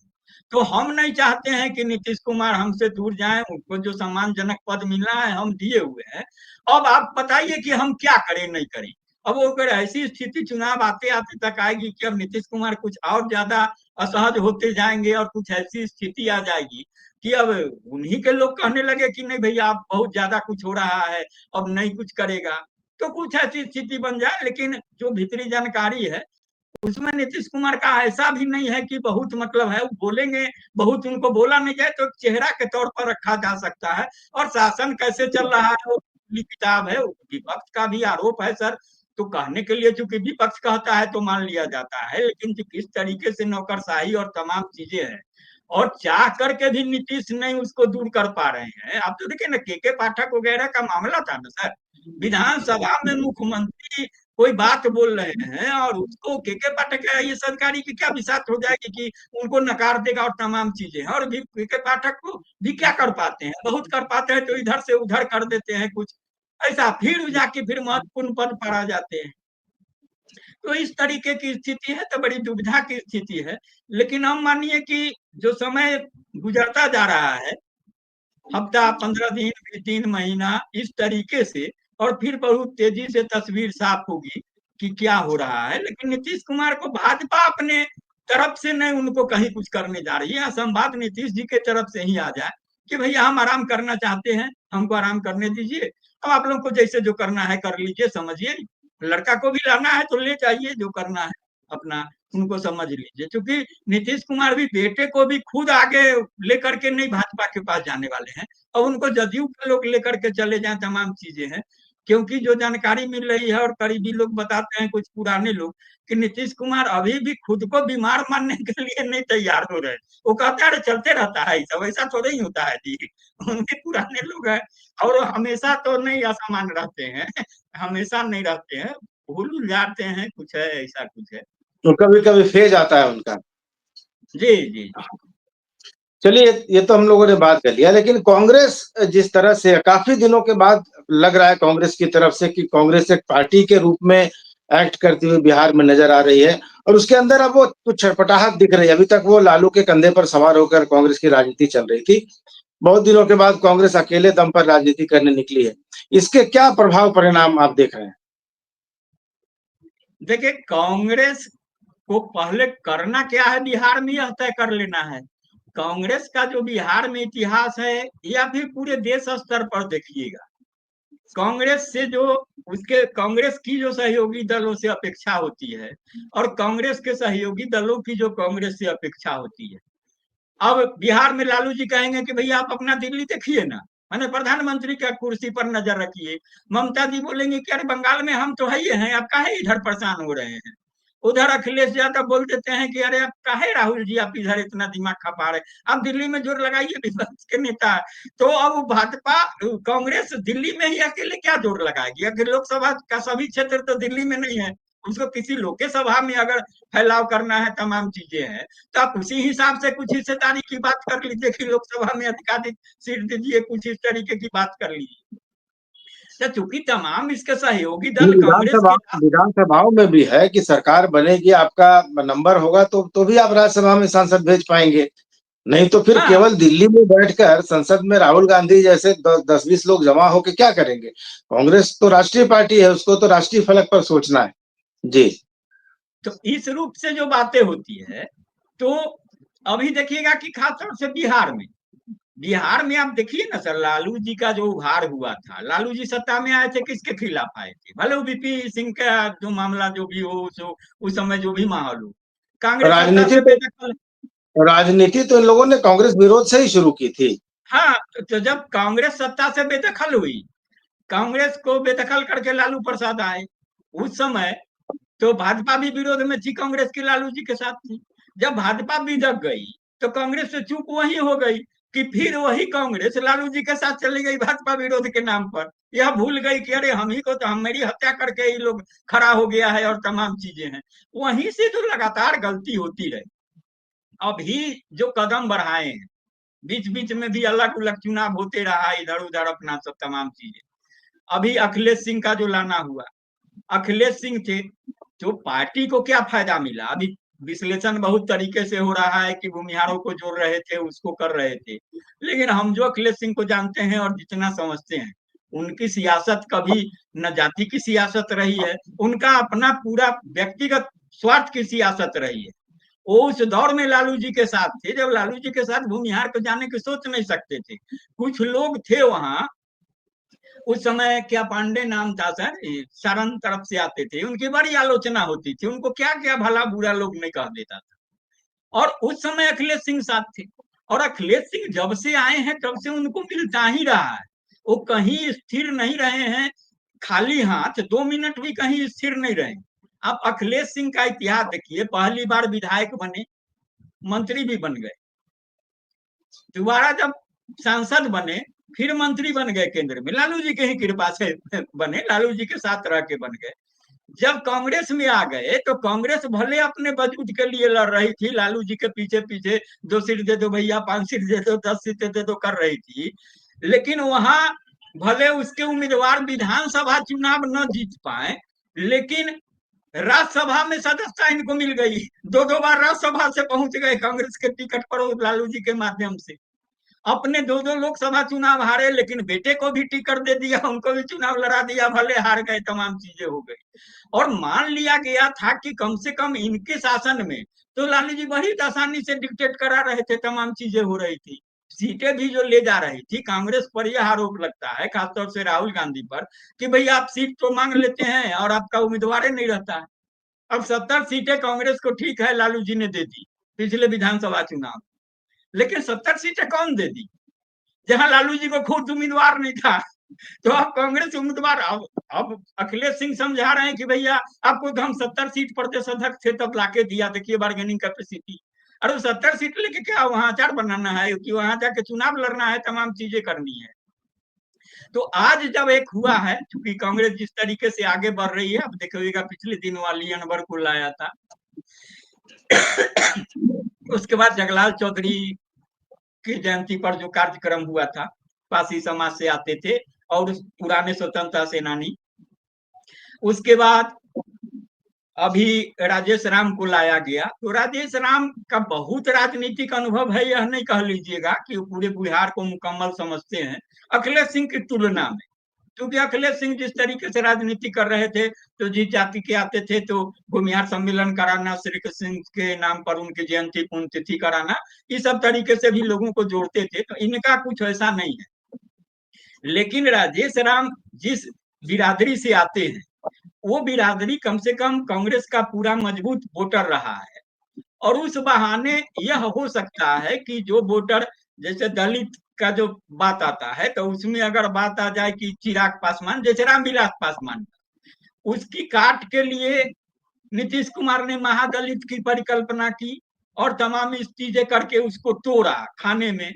तो हम नहीं चाहते हैं कि नीतीश कुमार हमसे दूर जाएं, उनको जो सम्मानजनक पद मिलना है हम दिए हुए हैं। अब आप बताइए कि हम क्या करें नहीं करें। अब वो अगर ऐसी स्थिति चुनाव आते आते तक आएगी कि अब नीतीश कुमार कुछ और ज्यादा असहज होते जाएंगे और कुछ ऐसी स्थिति आ जाएगी कि अब उन्हीं के लोग कहने लगे कि नहीं भैया आप बहुत ज्यादा कुछ हो रहा है, अब नहीं कुछ करेगा, तो कुछ ऐसी स्थिति बन जाए। लेकिन जो भीतरी जानकारी है उसमें नीतीश कुमार का ऐसा भी नहीं है कि बहुत मतलब है, वो बोलेंगे, बहुत उनको बोला नहीं जाए तो चेहरा के तौर पर रखा जा सकता है। और शासन कैसे चल रहा है वो किताब है, विपक्ष का भी आरोप है सर, तो कहने के लिए चूंकि विपक्ष कहता है तो मान लिया जाता है, लेकिन किस तरीके से नौकरशाही और तमाम चीजें हैं, और चाह करके भी नीतीश नहीं उसको दूर कर पा रहे हैं। आप तो देखिए ना, के पाठक वगैरह का मामला था ना सर, विधानसभा में मुख्यमंत्री कोई बात बोल रहे हैं और उसको के पाठक है, ये सरकारी की क्या बिसात हो जाएगी कि उनको नकार देगा और तमाम चीजें, और भी के पाठक को भी क्या कर पाते हैं, बहुत कर पाते हैं तो इधर से उधर कर देते हैं कुछ ऐसा, फिर जाके फिर महत्वपूर्ण पद पर आ जाते हैं। तो इस तरीके की स्थिति है, तो बड़ी दुविधा की स्थिति है। लेकिन हम मानिए कि जो समय गुजरता जा रहा है, हफ्ता 15 दिन फिर 3 महीना इस तरीके से, और फिर बहुत तेजी से तस्वीर साफ होगी कि क्या हो रहा है। लेकिन नीतीश कुमार को भाजपा अपने तरफ से नहीं उनको कहीं कुछ करने जा रही है, संवाद नीतीश जी के तरफ से ही आ जाए कि भैया हम आराम करना चाहते हैं, हमको आराम करने दीजिए, अब आप लोग को जैसे जो करना है कर लीजिए, समझिए लड़का को भी लाना है तो ले जाइए, जो करना है अपना उनको समझ लीजिए, क्योंकि नीतीश कुमार भी बेटे को भी खुद आगे लेकर के नहीं भाजपा के पास जाने वाले हैं, और उनको जदयू के लोग लेकर के चले जाएं, तमाम चीजें हैं। क्योंकि जो जानकारी मिल रही है, और करीबी लोग बताते हैं, कुछ पुराने लोग, कि नीतीश कुमार अभी भी खुद को बीमार मानने के लिए नहीं तैयार हो रहे। वो कहता है चलते रहता है, सब ऐसा थोड़ा ही होता है जी। उनके पुराने लोग हैं, और वो हमेशा तो नहीं असामान्य रहते हैं, हमेशा नहीं रहते हैं, भूल जाते हैं, कुछ है, ऐसा कुछ है। तो कभी कभी फेज आता है उनका। जी जी। चलिए, ये तो हम लोगों ने बात कर लिया, लेकिन कांग्रेस जिस तरह से काफी दिनों के बाद लग रहा है कांग्रेस की तरफ से कि कांग्रेस एक पार्टी के रूप में एक्ट करती हुई बिहार में नजर आ रही है, और उसके अंदर अब वो कुछ छटपटाहट दिख रही है। अभी तक वो लालू के कंधे पर सवार होकर कांग्रेस की राजनीति चल रही थी, बहुत दिनों के बाद कांग्रेस अकेले दम पर राजनीति करने निकली है। इसके क्या प्रभाव परिणाम आप देख रहे हैं? देखिए, कांग्रेस को पहले करना क्या है बिहार में, यह तय कर लेना है। कांग्रेस का जो बिहार में इतिहास है, या फिर पूरे देश स्तर पर देखिएगा, कांग्रेस से जो उसके कांग्रेस की जो सहयोगी दलों से अपेक्षा होती है, और कांग्रेस के सहयोगी दलों की जो कांग्रेस से अपेक्षा होती है। अब बिहार में लालू जी कहेंगे कि भैया आप अपना दिल्ली देखिए ना, माने प्रधानमंत्री का कुर्सी पर नजर रखिए। ममता जी बोलेंगे कि अरे बंगाल में हम तो है ही हैं, आप काहे इधर परेशान हो रहे हैं। उधर अखिलेश यादव बोल देते हैं कि अरे आप काहे राहुल जी आप इधर इतना दिमाग खपा रहे, आप दिल्ली में जोर लगाइए, विपक्ष के नेता। तो अब भाजपा कांग्रेस दिल्ली में ही अकेले क्या जोर लगाएगी, अगर लोकसभा का सभी क्षेत्र तो दिल्ली में नहीं है, उसको किसी लोकसभा में अगर फैलाव करना है, तमाम चीजें हैं, तो आप उसी हिसाब से कुछ हिस्सेदारी की बात कर लीजिए कि लोकसभा में अधिकाधिक सीट दीजिए, कुछ इस तरीके की बात कर लीजिए। तो चूंकि तमाम इसके सहयोगी दल कांग्रेस विधानसभा के, विधानसभाओं में भी है कि सरकार बनेगी, आपका नंबर होगा तो भी आप राज्यसभा में सांसद भेज पाएंगे। नहीं तो फिर हाँ केवल दिल्ली में बैठकर संसद में राहुल गांधी जैसे 10-20 लोग जमा होकर क्या करेंगे? कांग्रेस तो राष्ट्रीय पार्टी है, उसको तो राष्ट्रीय फलक पर सोचना है। जी। तो इस रूप से जो बातें होती है, तो अभी देखिएगा कि खासतौर से बिहार में आप देखिए ना सर, लालू जी का जो उभार हुआ था, लालू जी सत्ता में आए थे, किसके खिलाफ आए थे, भले वो बीपी सिंह का जो मामला जो भी हो, जो उस समय जो भी माहौल हो, कांग्रेस सत्ता राजनीति से तो बेदखल। राजनीति तो इन लोगों ने कांग्रेस विरोध से ही शुरू की थी। हाँ, तो जब कांग्रेस सत्ता से बेदखल हुई, कांग्रेस को बेदखल करके लालू प्रसाद आए, उस समय तो भाजपा भी विरोध में थी, कांग्रेस की लालू जी के साथ थी। जब भाजपा बिदक गई, तो कांग्रेस से चूक वही हो गई कि फिर वही कांग्रेस लालू जी के साथ चली गई भाजपा विरोध के नाम पर। यह भूल गई कि अरे हम ही को तो, हम मेरी हत्या करके ये लोग खड़ा हो गया है, और तमाम चीजें हैं। वहीं से तो लगातार गलती होती रही। अभी जो कदम बढ़ाए हैं, बीच बीच में भी अलग अलग चुनाव होते रहा, इधर उधर अपना सब तमाम चीजें। अभी अखिलेश सिंह का जो लाना हुआ, अखिलेश सिंह थे, तो पार्टी को क्या फायदा मिला? अभी विश्लेषण बहुत तरीके से हो रहा है कि भूमिहारों को जोड़ रहे थे, उसको कर रहे थे। लेकिन हम जो अखिलेश सिंह को जानते हैं और जितना समझते हैं, उनकी सियासत कभी न जाति की सियासत रही है, उनका अपना पूरा व्यक्तिगत स्वार्थ की सियासत रही है। वो उस दौर में लालू जी के साथ थे, जब लालू जी के साथ भूमिहार को जाने की सोच नहीं सकते थे। कुछ लोग थे वहां उस समय, क्या पांडे नाम था सर, सारण तरफ से आते थे, उनकी बड़ी आलोचना होती थी, उनको क्या क्या भला बुरा लोग नहीं कह देता था। और उस समय अखिलेश सिंह साथ थे, और अखिलेश सिंह जब से आए हैं तब से उनको मिलता ही रहा है। वो कहीं स्थिर नहीं रहे हैं, खाली हाथ 2 मिनट भी कहीं स्थिर नहीं रहे। आप अखिलेश सिंह का इतिहास देखिए, पहली बार विधायक बने, मंत्री भी बन गए, दोबारा जब सांसद बने, फिर मंत्री बन गए केंद्र में, लालू जी के ही कृपा से बने, लालू जी के साथ रह के बन गए। जब कांग्रेस में आ गए, तो कांग्रेस भले अपने वजूद के लिए लड़ रही थी, लालू जी के पीछे पीछे 2 सीट दे दो भैया, 5 सीट दे दो, 10 सीटें दे दो कर रही थी। लेकिन वहां भले उसके उम्मीदवार विधानसभा चुनाव न जीत पाए, लेकिन राज्यसभा में सदस्यता इनको मिल गई। दो दो बार राज्यसभा से पहुंच गए कांग्रेस के टिकट पर, लालू जी के माध्यम से। अपने दो दो लोकसभा चुनाव हारे, लेकिन बेटे को भी टिकट दे दिया, उनको भी चुनाव लड़ा दिया, भले हार गए, तमाम चीजें हो गई। और मान लिया गया था कि कम से कम इनके शासन में तो लालू जी बड़ी आसानी से डिक्टेट करा रहे थे, तमाम चीजें हो रही थी, सीटें भी जो ले जा रही थी। कांग्रेस पर यह आरोप लगता है, खासतौर से राहुल गांधी पर, कि भाई आप सीट तो मांग लेते हैं और आपका उम्मीदवार नहीं रहता है। अब 70 सीटें कांग्रेस को ठीक है लालू जी ने दे दी पिछले विधानसभा चुनाव, लेकिन 70 सीटें कौन दे दी जहां लालू जी को खुद उम्मीदवार नहीं था। तो अब कांग्रेस उम्मीदवार, अब अखिलेश सिंह समझा रहे हैं कि भैया आपको तो हम 70 सीट प्रदेश अध्यक्ष थे तब लाके दिया, देखिए बार्गेनिंग कैपेसिटी। अरे 70 सीट लेके क्या वहां अचार बनाना है कि वहां जाके चुनाव लड़ना है, तमाम चीजें करनी है। तो आज जब एक हुआ है, क्योंकि कांग्रेस जिस तरीके से आगे बढ़ रही है, अब देखिएगा पिछले दिन वाली अनवर को लाया था, उसके बाद जगलाल चौधरी की जयंती पर जो कार्यक्रम हुआ था, पासी समाज से आते थे और पुराने स्वतंत्रता सेनानी, उसके बाद अभी राजेश राम को लाया गया। तो राजेश राम का बहुत राजनीतिक अनुभव है, यह नहीं कह लीजिएगा कि वो पूरे बिहार को मुकम्मल समझते हैं अखिलेश सिंह की तुलना में, क्योंकि अखिलेश सिंह जिस तरीके से राजनीति कर रहे थे, तो जिस जाति के आते थे तो भूमिहार सम्मेलन कराना, श्री कृष्ण सिंह के नाम पर उनकी जयंती पुण्यतिथि कराना, इस सब तरीके से भी लोगों को जोड़ते थे। तो इनका कुछ ऐसा नहीं है। लेकिन राजेश राम जिस बिरादरी से आते हैं, वो बिरादरी कम से कम कांग्रेस का पूरा मजबूत वोटर रहा है, और उस बहाने यह हो सकता है कि जो वोटर, जैसे दलित का जो बात आता है, तो उसमें अगर बात आ जाए कि चिराग पासवान, जैसे रामविलास पासवान, उसकी काट के लिए नीतीश कुमार ने महादलित की परिकल्पना की और तमाम इस चीजें करके उसको तोड़ा खाने में।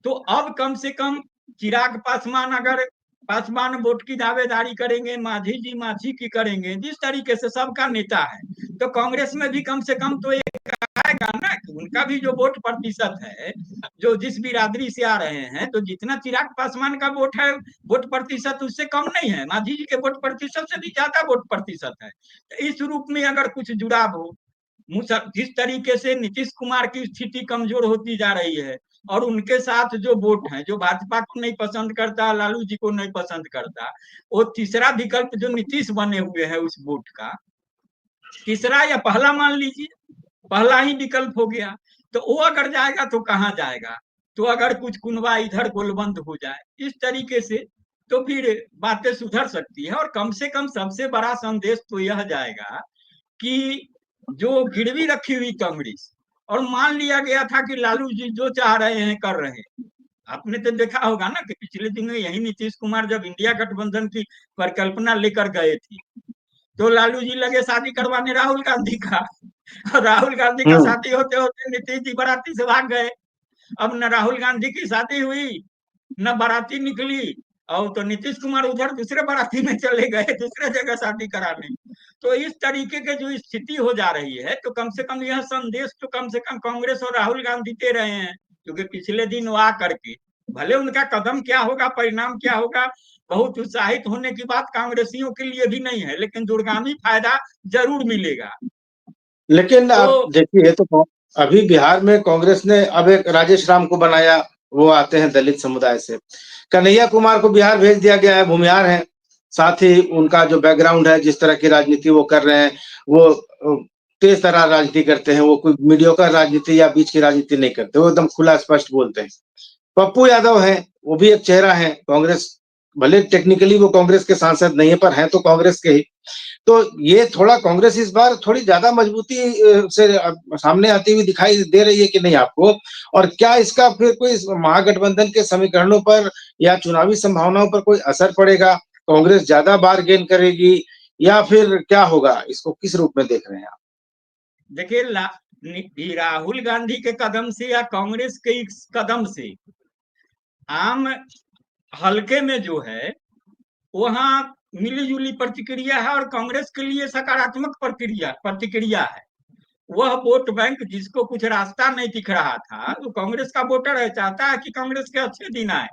तो अब कम से कम चिराग पासवान अगर पासवान वोट की दावेदारी करेंगे, माझी जी माझी की करेंगे, जिस तरीके से सबका नेता है, तो कांग्रेस में भी कम से कम तो एक आएगा ना कि उनका भी जो वोट प्रतिशत है, जो जिस बिरादरी से आ रहे हैं, तो जितना चिराग पासवान का वोट है, वोट प्रतिशत उससे कम नहीं है, माझी जी के वोट प्रतिशत से भी ज्यादा वोट प्रतिशत है। तो इस रूप में अगर कुछ जुड़ाव हो, जिस तरीके से नीतीश कुमार की स्थिति कमजोर होती जा रही है, और उनके साथ जो वोट है, जो भाजपा को नहीं पसंद करता, लालू जी को नहीं पसंद करता, वो तीसरा विकल्प जो नीतीश बने हुए है उस वोट का, तीसरा या पहला मान लीजिए, पहला ही विकल्प हो गया, तो वो अगर जाएगा तो कहाँ जाएगा। तो अगर कुछ कुनवा इधर गोलबंद हो जाए इस तरीके से, तो फिर बातें सुधर सकती है। और कम से कम सबसे बड़ा संदेश तो यह जाएगा कि जो गिरवी रखी हुई कांग्रेस, और मान लिया गया था कि लालू जी जो चाह रहे हैं कर रहे हैं। आपने तो देखा होगा ना कि पिछले दिनों यही नीतीश कुमार जब इंडिया गठबंधन की परिकल्पना लेकर गए थे, तो लालू जी लगे शादी करवाने राहुल गांधी का, और राहुल गांधी का शादी होते होते नीतीश जी बाराती से भाग गए। अब न राहुल गांधी की शादी हुई, न बाराती निकली, और तो नीतीश कुमार उधर दूसरे बाराती में चले गए, दूसरे जगह शादी कराने। तो इस तरीके के जो स्थिति हो जा रही है, तो कम से कम यह संदेश तो कम से कम कांग्रेस और राहुल गांधी दे रहे हैं, क्योंकि पिछले दिन वो आ करके, भले उनका कदम क्या होगा, परिणाम क्या होगा, बहुत उत्साहित होने की बात कांग्रेसियों के लिए भी नहीं है, लेकिन दूरगामी फायदा जरूर मिलेगा। लेकिन तो आप देखिए, तो अभी बिहार में कांग्रेस ने अब एक राजेश राम को बनाया, वो आते हैं दलित समुदाय से। कन्हैया कुमार को बिहार भेज दिया गया है, भूमिहार है, साथ ही उनका जो बैकग्राउंड है, जिस तरह की राजनीति वो कर रहे हैं, वो तेज तरह राजनीति करते हैं, वो कोई मीडियोकर राजनीति या बीच की राजनीति नहीं करते, वो एकदम खुला स्पष्ट बोलते हैं। पप्पू यादव है, वो भी एक चेहरा है कांग्रेस, भले टेक्निकली वो कांग्रेस के सांसद नहीं है, पर हैं तो कांग्रेस के ही। तो ये थोड़ा कांग्रेस इस बार थोड़ी ज्यादा मजबूती से सामने आती हुई दिखाई दे रही है कि नहीं आपको? और क्या इसका फिर कोई महागठबंधन के समीकरणों पर या चुनावी संभावनाओं पर कोई असर पड़ेगा? कांग्रेस ज्यादा बार गेन करेगी या फिर क्या होगा? इसको किस रूप में देख रहे हैं आप? देखिए, राहुल गांधी के कदम से या कांग्रेस के इस कदम से आम हल्के में जो है वहां मिली जुली प्रतिक्रिया है, और कांग्रेस के लिए सकारात्मक प्रतिक्रिया है। वह वोट बैंक जिसको कुछ रास्ता नहीं दिख रहा था, तो कांग्रेस का वोटर है, चाहता है कि कांग्रेस के अच्छे दिन आए,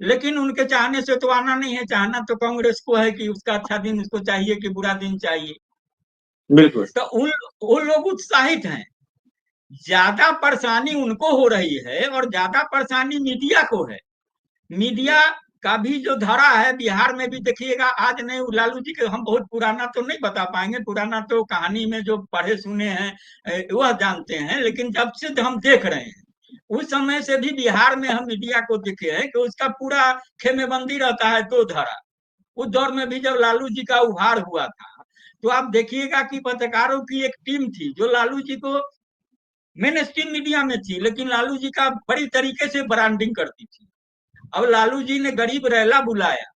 लेकिन उनके चाहने से तो आना नहीं है, चाहना तो कांग्रेस को है कि उसका अच्छा दिन उसको चाहिए कि बुरा दिन चाहिए। बिल्कुल। तो उन लोग उत्साहित हैं। ज्यादा परेशानी उनको हो रही है, और ज्यादा परेशानी मीडिया को है। मीडिया का भी जो धरा है बिहार में भी, देखिएगा आज नहीं, लालू जी के हम बहुत पुराना तो नहीं बता पाएंगे, पुराना तो कहानी में जो पढ़े सुने हैं वह जानते हैं, लेकिन जब से हम देख रहे हैं उस समय से भी बिहार में हम मीडिया को देखे हैं कि उसका पूरा खेमेबंदी रहता है, दो धरा। उस दौर में भी जब लालू जी का उभार हुआ था, तो आप देखिएगा कि पत्रकारों की एक टीम थी जो लालू जी को मेन स्ट्रीम मीडिया में थी, लेकिन लालू जी का बड़ी तरीके से ब्रांडिंग करती थी। अब लालू जी ने गरीब रैला बुलाया,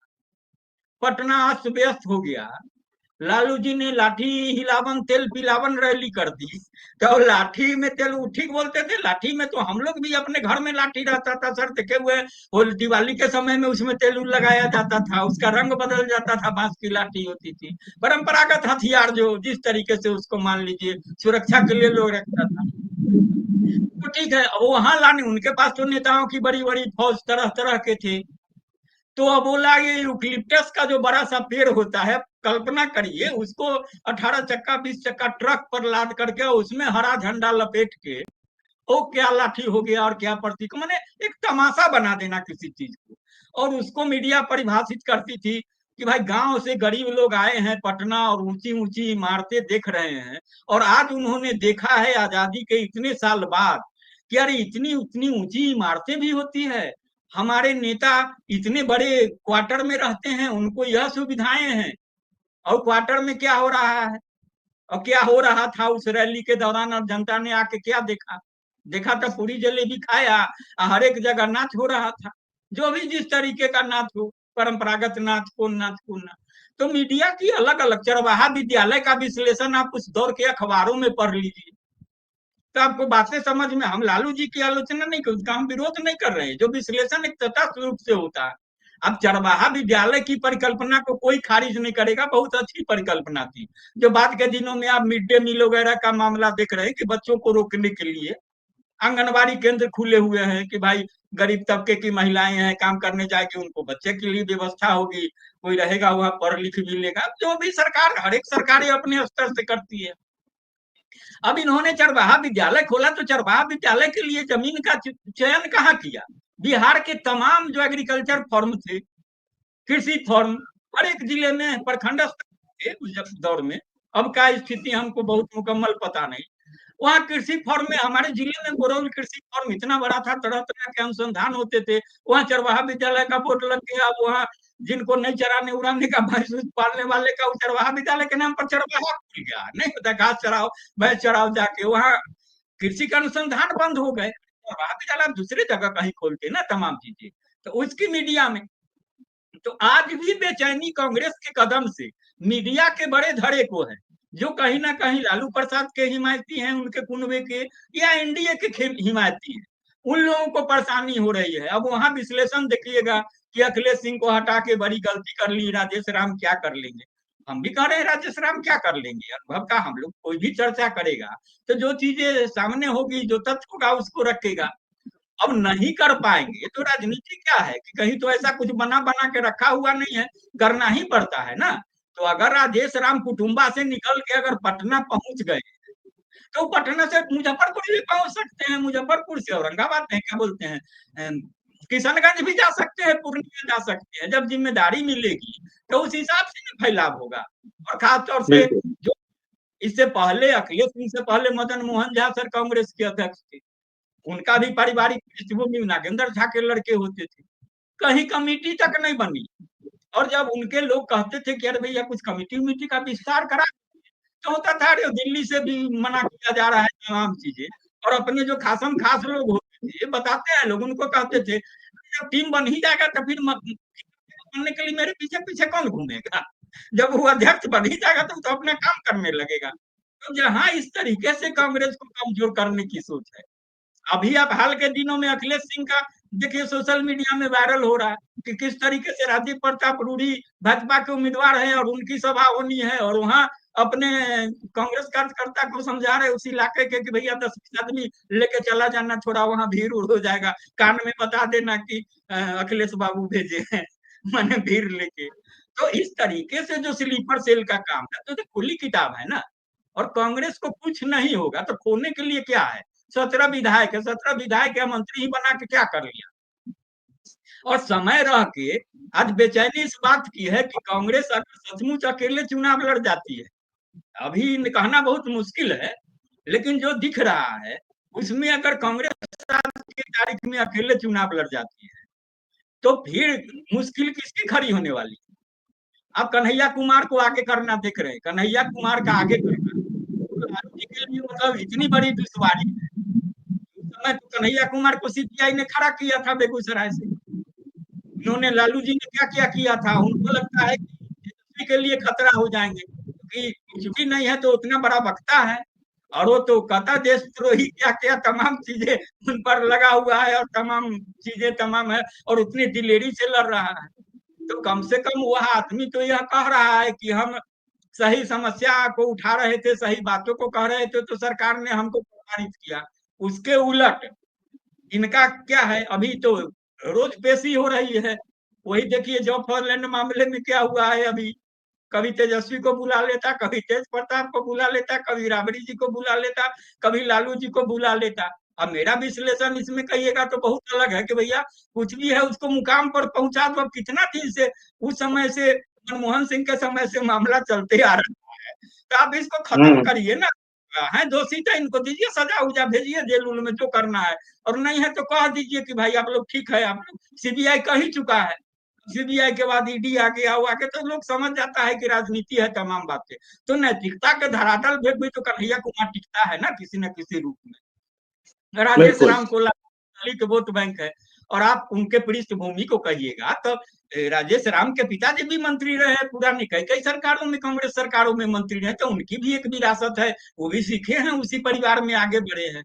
पटना अस्त व्यस्त हो गया, लालू जी ने लाठी हिलावन तेल पिलावन रैली कर दी। तो लाठी में तेल ठीक बोलते थे, लाठी में तो हम लोग भी अपने घर में लाठी रहता था सर, देखे हुए। वो दिवाली के समय में उसमें तेल लगाया जाता था, उसका रंग बदल जाता था, बांस की लाठी होती थी। परंपरागत हथियार जो जिस तरीके से उसको मान लीजिए सुरक्षा के लिए लोग रखता था। तो ठीक है, वो वहां लाने उनके पास तो नेताओं की बड़ी बड़ी फौज तरह तरह के थे। तो अब बोला ये यूकलिप्टस का जो बड़ा सा पेड़ होता है, कल्पना करिए उसको 18 चक्का 20 चक्का ट्रक पर लाद करके उसमें हरा झंडा लपेट के वो क्या लाठी हो गया और क्या प्रतीक, मैंने एक तमाशा बना देना किसी चीज को। और उसको मीडिया परिभाषित करती थी कि भाई गांव से गरीब लोग आए हैं पटना और ऊंची ऊंची इमारतें देख रहे हैं, और आज उन्होंने देखा है आजादी के इतने साल बाद कि अरे इतनी उतनी ऊंची इमारतें भी होती है, हमारे नेता इतने बड़े क्वार्टर में रहते हैं, उनको यह सुविधाएं हैं। और क्वार्टर में क्या हो रहा है और क्या हो रहा था उस रैली के दौरान, और जनता ने आके क्या देखा, देखा तो पूरी जलेबी खाया, हर एक जगह नाच हो रहा था, जो भी जिस तरीके का नाच हो, परंपरागत नाच कौन नाच कौन नाच। तो मीडिया की अलग अलग, चरवाहा विद्यालय का विश्लेषण आप उस दौर के अखबारों में पढ़ लीजिए, तो आपको बातें समझ में। हम लालू जी की आलोचना नहीं कर, उसका हम विरोध नहीं कर रहे हैं, जो विश्लेषण एक तटस्थ रूप से होता है। अब चरवाहा विद्यालय की परिकल्पना को कोई खारिज नहीं करेगा, बहुत अच्छी परिकल्पना थी। जो बाद के दिनों में आप मिड डे मील वगैरह का मामला देख रहे हैं कि बच्चों को रोकने के लिए आंगनबाड़ी केंद्र खुले हुए हैं कि भाई गरीब तबके की महिलाएं हैं काम करने जाएगी, उनको बच्चे के लिए व्यवस्था होगी, कोई रहेगा वहां पढ़ लिख भी लेगा, जो भी सरकार हर एक सरकारें अपने स्तर से करती है। अब इन्होंने चरवाहा विद्यालय खोला तो चरवाहा विद्यालय के लिए जमीन का चयन कहाँ किया। बिहार के तमाम जो एग्रीकल्चर फॉर्म थे, कृषि फॉर्म, हर एक जिले में प्रखंड स्तर थे उस दौर में। अब का स्थिति हमको बहुत मुकम्मल पता नहीं। वहाँ कृषि फॉर्म में हमारे जिले में गोरौल कृषि फॉर्म इतना बड़ा था, तरह तरह के अनुसंधान होते थे। वहाँ चरवाहा विद्यालय का बोर्ड लग गया। अब वहाँ जिनको नहीं चराने उड़ाने का, भैंस पालने वाले का चरवाहा विद्यालय के नाम पर चरवाहा खुल गया, नहीं होता घास चराओ भैंस चराओ जाके, वहाँ कृषि का अनुसंधान बंद हो गए। चरवाहा विद्यालय दूसरी जगह कहीं खोलते ना तमाम चीजें, तो उसकी मीडिया में। तो आज भी बेचैनी कांग्रेस के कदम से मीडिया के बड़े धड़े को है, जो कहीं ना कहीं लालू प्रसाद के हिमायती हैं, उनके कुनबे के या एनडीए के हिमायती हैं, उन लोगों को परेशानी हो रही है। अब वहां विश्लेषण देखिएगा कि अखिलेश सिंह को हटा के बड़ी गलती कर ली, राजेश राम क्या कर लेंगे। हम भी कह रहे हैं राजेश राम क्या कर लेंगे, अनुभव का हम लोग कोई भी चर्चा करेगा तो जो चीजें सामने होगी, जो तथ्य होगा उसको रखेगा। अब नहीं कर पाएंगे तो राजनीति क्या है कि कहीं तो ऐसा कुछ बना बना के रखा हुआ नहीं है, करना ही पड़ता है ना। तो अगर राजेश राम कुटुंबा से निकल के अगर पटना पहुंच गए तो पटना से मुजफ्फरपुर भी पहुंच सकते हैं, मुजफ्फरपुर से औरंगाबाद नहीं क्या बोलते हैं, किशनगंज भी जा सकते हैं, पूर्णिया जा सकते हैं। जब जिम्मेदारी मिलेगी तो उस हिसाब से फैलाव होगा। और खासतौर से जो इससे पहले अखिलेश सिंह से पहले मदन मोहन झा सर कांग्रेस के अध्यक्ष थे, उनका भी पारिवारिक पृष्ठभूमि नागेंद्र झा के लड़के होते थे, कहीं कमेटी तक नहीं बनी। और जब उनके लोग कहते थे कि अरे भैया कुछ कमेटी उमिटी का विस्तार करा, तो होता था अरे दिल्ली से भी मना किया जा रहा है तमाम चीजें। और अपने जो खासम खास लोग होते थे, बताते हैं लोग, उनको कहते थे जब टीम बन ही जाएगा तो फिर बनने के लिए मेरे पीछे पीछे कौन घूमेगा, जब वो अध्यक्ष बन ही जाएगा तो अपना काम करने लगेगा। तो जहां इस तरीके से कांग्रेस को कमजोर करने की सोच है। अभी आप हाल के दिनों में अखिलेश सिंह का देखिए सोशल मीडिया में वायरल हो रहा है कि किस तरीके से राजीव प्रताप रूढ़ी भाजपा के उम्मीदवार हैं और उनकी सभा होनी है, और वहां अपने कांग्रेस कार्यकर्ता को समझा रहे उस इलाके के कि भैया 10-20 आदमी लेके चला जाना, थोड़ा वहां भीड़ उड़ हो जाएगा, कान में बता देना कि अखिलेश बाबू भेजे हैं मैंने भीड़ लेके। तो इस तरीके से जो स्लीपर सेल का काम है तो खुली किताब है ना। और कांग्रेस को कुछ नहीं होगा तो खोने के लिए क्या है, 17 विधायक है, 17 विधायक है, मंत्री ही बना के क्या कर लिया। और समय रह के आज बेचैनी इस बात की है कि कांग्रेस अगर सचमुच अकेले चुनाव लड़ जाती है, अभी कहना बहुत मुश्किल है, लेकिन जो दिख रहा है उसमें अगर कांग्रेस आज की तारीख में अकेले चुनाव लड़ जाती है तो फिर मुश्किल किसकी खड़ी होने वाली है। आप कन्हैया कुमार को आगे करना देख रहे हैं, कन्हैया कुमार का आगे करना तो लालू जी के लिए मतलब इतनी बड़ी दुश्वारी है। उस समय तो कन्हैया कुमार को सीपीआई ने खड़ा किया था बेगूसराय से। इन्होंने लालू जी ने क्या क्या किया था, उनको लगता है कि तेजस्वी के लिए खतरा हो जाएंगे, क्योंकि कुछ भी नहीं है तो उतना बड़ा वक्ता है, और वो तो कहता देशद्रोही क्या क्या तमाम चीजें उन पर लगा हुआ है, और तमाम चीजें तमाम है, और उतनी दिलेरी से लड़ रहा है। तो कम से कम वह आदमी तो यह कह रहा है कि हम सही समस्या को उठा रहे थे, सही बातों को कह रहे थे, तो सरकार ने हमको प्रताड़ित किया। उसके उलट इनका क्या है, अभी तो रोज पेशी हो रही है। वही देखिए जॉब फॉर लैंड मामले में क्या हुआ है अभी, कभी तेजस्वी को बुला लेता, कभी तेज प्रताप को बुला लेता, कभी राबड़ी जी को बुला लेता, कभी लालू जी को बुला लेता। अब मेरा विश्लेषण इसमें कहिएगा तो बहुत अलग है कि भैया कुछ भी है उसको मुकाम पर पहुंचा दो। अब कितना दिन से, उस समय से, मनमोहन सिंह के समय से मामला चलते आ रहा है, तो आप इसको खत्म करिए ना। है दोषी तो इनको दीजिए सजा उजा, भेजिए जेल उल में जो करना है, और नहीं है तो कह दीजिए कि भाई आप लोग ठीक है, आप लोग, सीबीआई कह ही चुका है। सीबीआई के बाद ईडी आ गया, हुआ के तो लोग समझ जाता है कि राजनीति है तमाम बातें। तो नैतिकता के धरातल पे भी तो कन्हैया कुमार टिकता है ना किसी न किसी रूप में। राजेश बिल्कुल। राम कोलाली के वोट बैंक है, और आप उनके पृष्ठभूमि को कहिएगा तो राजेश राम के पिताजी भी मंत्री रहे पुरानी कई कई सरकारों में, कांग्रेस सरकारों में मंत्री रहे, तो उनकी भी एक विरासत है, वो भी सीखे हैं उसी परिवार में आगे बढ़े हैं।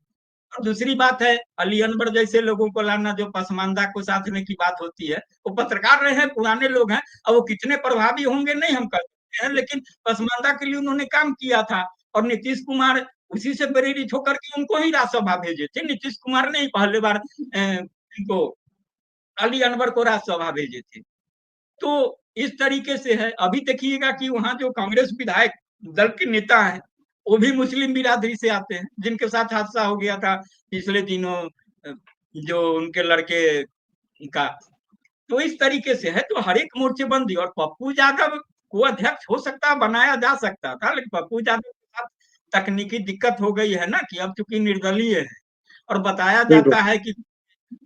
और दूसरी बात है, अली अनवर जैसे लोगों को लाना, जो पसमानदा को साधने की बात होती है, वो पत्रकार रहे हैं, पुराने लोग हैं, और वो कितने प्रभावी होंगे नहीं हम कह सकते हैं, लेकिन पसमानदा के लिए उन्होंने काम किया था। और नीतीश कुमार उसी से प्रेरित होकर के उनको ही राज्यसभा भेजे थे, नीतीश कुमार ने ही पहले बार इनको, अली अनवर को राज्यसभा भेजे थे। तो इस तरीके से है। अभी देखिएगा कि वहां जो कांग्रेस विधायक दल के नेता हैं, वो भी मुस्लिम बिरादरी से आते हैं, जिनके साथ हादसा हो गया था पिछले दिनों, जो उनके लड़के का। तो इस तरीके से है, तो हर एक मोर्चेबंदी, और पप्पू यादव को अध्यक्ष हो सकता, बनाया जा सकता था, लेकिन पप्पू यादव के साथ तकनीकी दिक्कत हो गई है ना, कि अब चूंकि निर्दलीय है, और बताया बिल्कुल। जाता है कि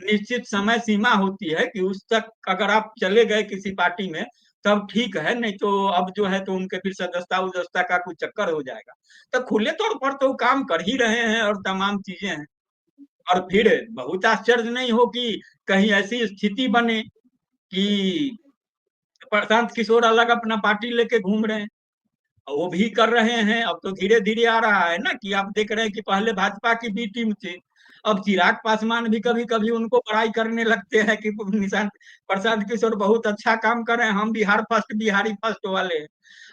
निश्चित समय सीमा होती है कि उस तक अगर आप चले गए किसी पार्टी में तब ठीक है, नहीं तो अब जो है तो उनके फिर सदस्यता उदस्यता का कुछ चक्कर हो जाएगा। तो खुले तौर पर तो काम कर ही रहे हैं, और तमाम चीजें हैं। और फिर बहुत आश्चर्य नहीं हो कि कहीं ऐसी स्थिति बने कि प्रशांत किशोर अलग अपना पार्टी लेके घूम रहे हैं, वो भी कर रहे हैं। अब तो धीरे धीरे आ रहा है ना, कि आप देख रहे हैं कि पहले भाजपा की बी टीम थे, अब चिराग पासवान भी कभी कभी उनको बड़ाई करने लगते हैं कि निशांत प्रशांत किशोर बहुत अच्छा काम कर रहे हैं, हम बिहार फर्स्ट, बिहारी फर्स्ट वाले हैं।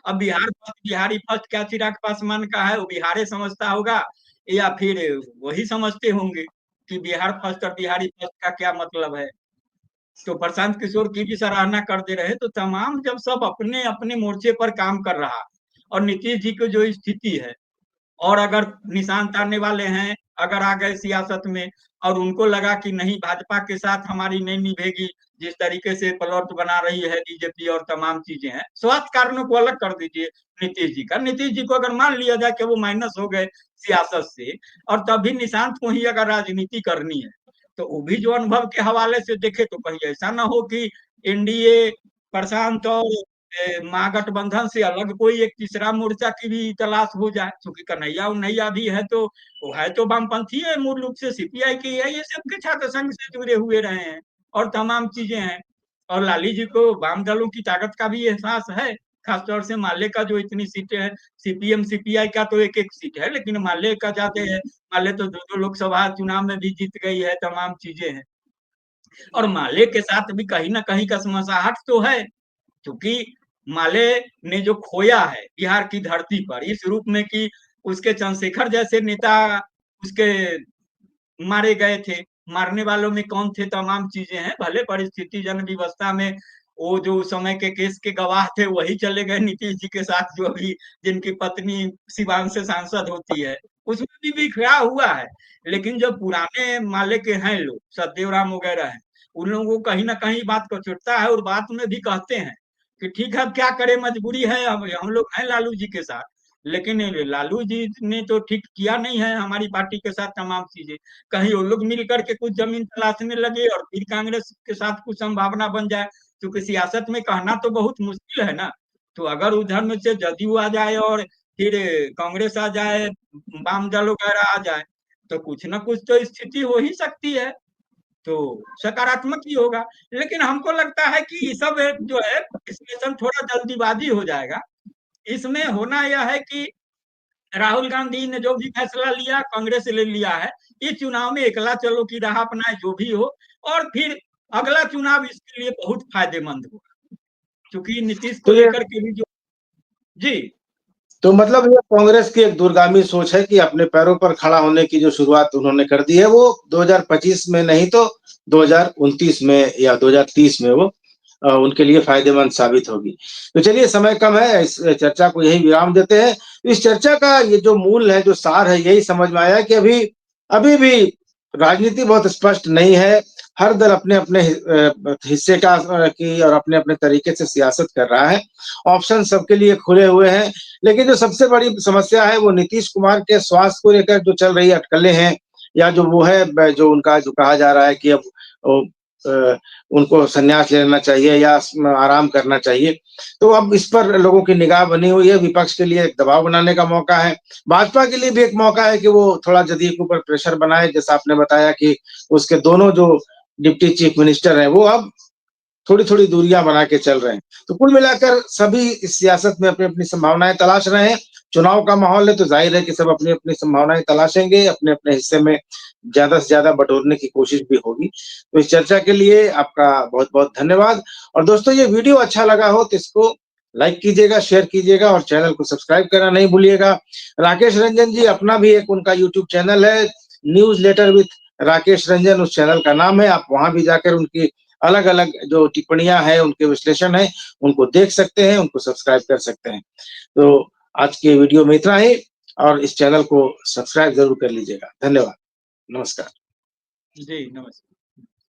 अब बिहार फर्स्ट बिहारी फर्स्ट क्या चिराग पासवान का है, वो बिहारे समझता होगा, या फिर वही समझते होंगे कि बिहार फर्स्ट और बिहारी फर्स्ट का क्या मतलब है। तो प्रशांत किशोर की भी सराहना कर दे रहे, तो तमाम जब सब अपने अपने मोर्चे पर काम कर रहा, और नीतीश जी की जो स्थिति है, और अगर निशान तानने वाले हैं, अगर आ गए सियासत में, और उनको लगा कि नहीं भाजपा के साथ हमारी नहीं निभेगी, जिस तरीके से प्लॉट बना रही है बीजेपी और तमाम चीजें हैं, स्वास्थ्य कारणों को अलग कर दीजिए नीतीश जी का, नीतीश जी को अगर मान लिया जाए कि वो माइनस हो गए सियासत से, और तभी निशांत को ही अगर राजनीति करनी है, तो वो भी जो अनुभव के हवाले से देखे, तो कहीं ऐसा ना हो कि एनडीए, प्रशांत और महागठबंधन से अलग कोई एक तीसरा मोर्चा की भी तलाश हो जाए, क्योंकि कन्हैया उन्हैया भी है, तो वो है तो वामपंथी है, मूल रूप से सीपीआई की है, ये सबके छात्र संघ से जुड़े हुए रहे हैं, और तमाम चीजें हैं। और लाली जी को वाम दलों की ताकत का भी एहसास है, खासतौर से माले का जो इतनी सीटें हैं, सीपीएम सीपीआई का तो एक एक सीट है, लेकिन माले का ज्यादा है। माले तो दो दो लोकसभा चुनाव में भी जीत गई है, तमाम चीजें हैं। और माले के साथ भी कहीं ना कहीं कसमसाहट तो है, क्योंकि माले ने जो खोया है बिहार की धरती पर इस रूप में कि उसके चंद्रशेखर जैसे नेता उसके मारे गए थे, मारने वालों में कौन थे, तमाम चीजें हैं। भले परिस्थिति जन व्यवस्था में वो जो उस समय के केस के गवाह थे वही चले गए नीतीश जी के साथ, जो अभी जिनकी पत्नी सिवान से सांसद होती है, उसमें भी बिखरा हुआ है। लेकिन जो पुराने माले के हैं लोग, सतदेव राम वगैरह हैं, उन लोगों को कहीं ना कहीं बात को चुटता है, और बात में भी कहते हैं कि ठीक है अब क्या करें, मजबूरी है, हम लोग हैं लालू जी के साथ। लेकिन लालू जी ने तो ठीक किया नहीं है हमारी पार्टी के साथ तमाम चीजें। कहीं वो लोग मिल करके कुछ जमीन तलाशने लगे, और फिर कांग्रेस के साथ कुछ संभावना बन जाए, क्योंकि सियासत में कहना तो बहुत मुश्किल है ना। तो अगर उधर में से जदयू आ जाए और फिर कांग्रेस आ जाए, वाम दल वगैरह आ जाए, तो कुछ ना कुछ तो स्थिति हो ही सकती है, तो सकारात्मक ही होगा। लेकिन हमको लगता है कि ये सब जो है विश्लेषण थोड़ा जल्दीबाजी हो जाएगा। इसमें होना यह है कि राहुल गांधी ने जो भी फैसला लिया, कांग्रेस ले लिया है, इस चुनाव में अकेला चलो की राह अपनाए, जो भी हो, और फिर अगला चुनाव इसके लिए बहुत फायदेमंद होगा, क्योंकि नीतीश को तो ये लेकर के भी जो जी तो मतलब ये कांग्रेस की एक दूरगामी सोच है कि अपने पैरों पर खड़ा होने की जो शुरुआत उन्होंने कर दी है, वो 2025 में नहीं तो 2029 में या 2030 में वो उनके लिए फायदेमंद साबित होगी। तो चलिए, समय कम है, इस चर्चा को यही विराम देते हैं। इस चर्चा का ये जो मूल है, जो सार है, यही समझ में आया कि अभी अभी भी राजनीति बहुत स्पष्ट नहीं है। हर दल अपने-अपने हिस्से का की और अपने-अपने तरीके से सियासत कर रहा है। ऑप्शन सबके लिए खुले हुए हैं। लेकिन जो सबसे बड़ी समस्या है, वो नीतीश कुमार के स्वास्थ्य को लेकर जो चल रही अटकलें हैं, या जो वो है जो उनका जो कहा जा रहा है कि अब ओ उनको संन्यास लेना चाहिए या आराम करना चाहिए। तो अब इस पर लोगों की निगाह बनी हुई है। विपक्ष के लिए एक दबाव बनाने का मौका है। भाजपा के लिए भी एक मौका है कि वो थोड़ा जदयू के ऊपर प्रेशर बनाए। जैसा आपने बताया कि उसके दोनों जो डिप्टी चीफ मिनिस्टर हैं, वो अब थोड़ी-थोड़ी दूरियां बना के चल रहे हैं। तो कुल मिलाकर सभी इस सियासत में अपनी-अपनी संभावनाएं तलाश रहे हैं। चुनाव का माहौल है, तो जाहिर है कि सब अपनी-अपनी संभावनाएं तलाशेंगे, अपने-अपने हिस्से में ज़्यादा से ज़्यादा बटोरने की कोशिश भी होगी। तो इस चर्चा के लिए आपका बहुत-बहुत धन्यवाद। और दोस्तों, ये वीडियो अच्छा लगा हो तो इसको लाइक कीजिएगा, शेयर कीजिएगा और चैनल को सब्सक्राइब करना नहीं भूलिएगा। राकेश रंजन जी, अपना भी एक उनका यूट्यूब चैनल है, न्यूज़लेटर विथ राकेश रंजन उस चैनल का नाम है। आप वहाँ भी जाकर उनकी अलग-अलग जो टिप्पणियाँ हैं, उनके विश्लेषण हैं, उनको देख सकते हैं, उनको सब्सक्राइब कर सकते हैं। तो आज के वीडियो में इतना ही, और इस चैनल को सब्सक्राइब ज़रूर कर लीजिएगा। धन्यवाद। नमस्कार। जी नमस्कार।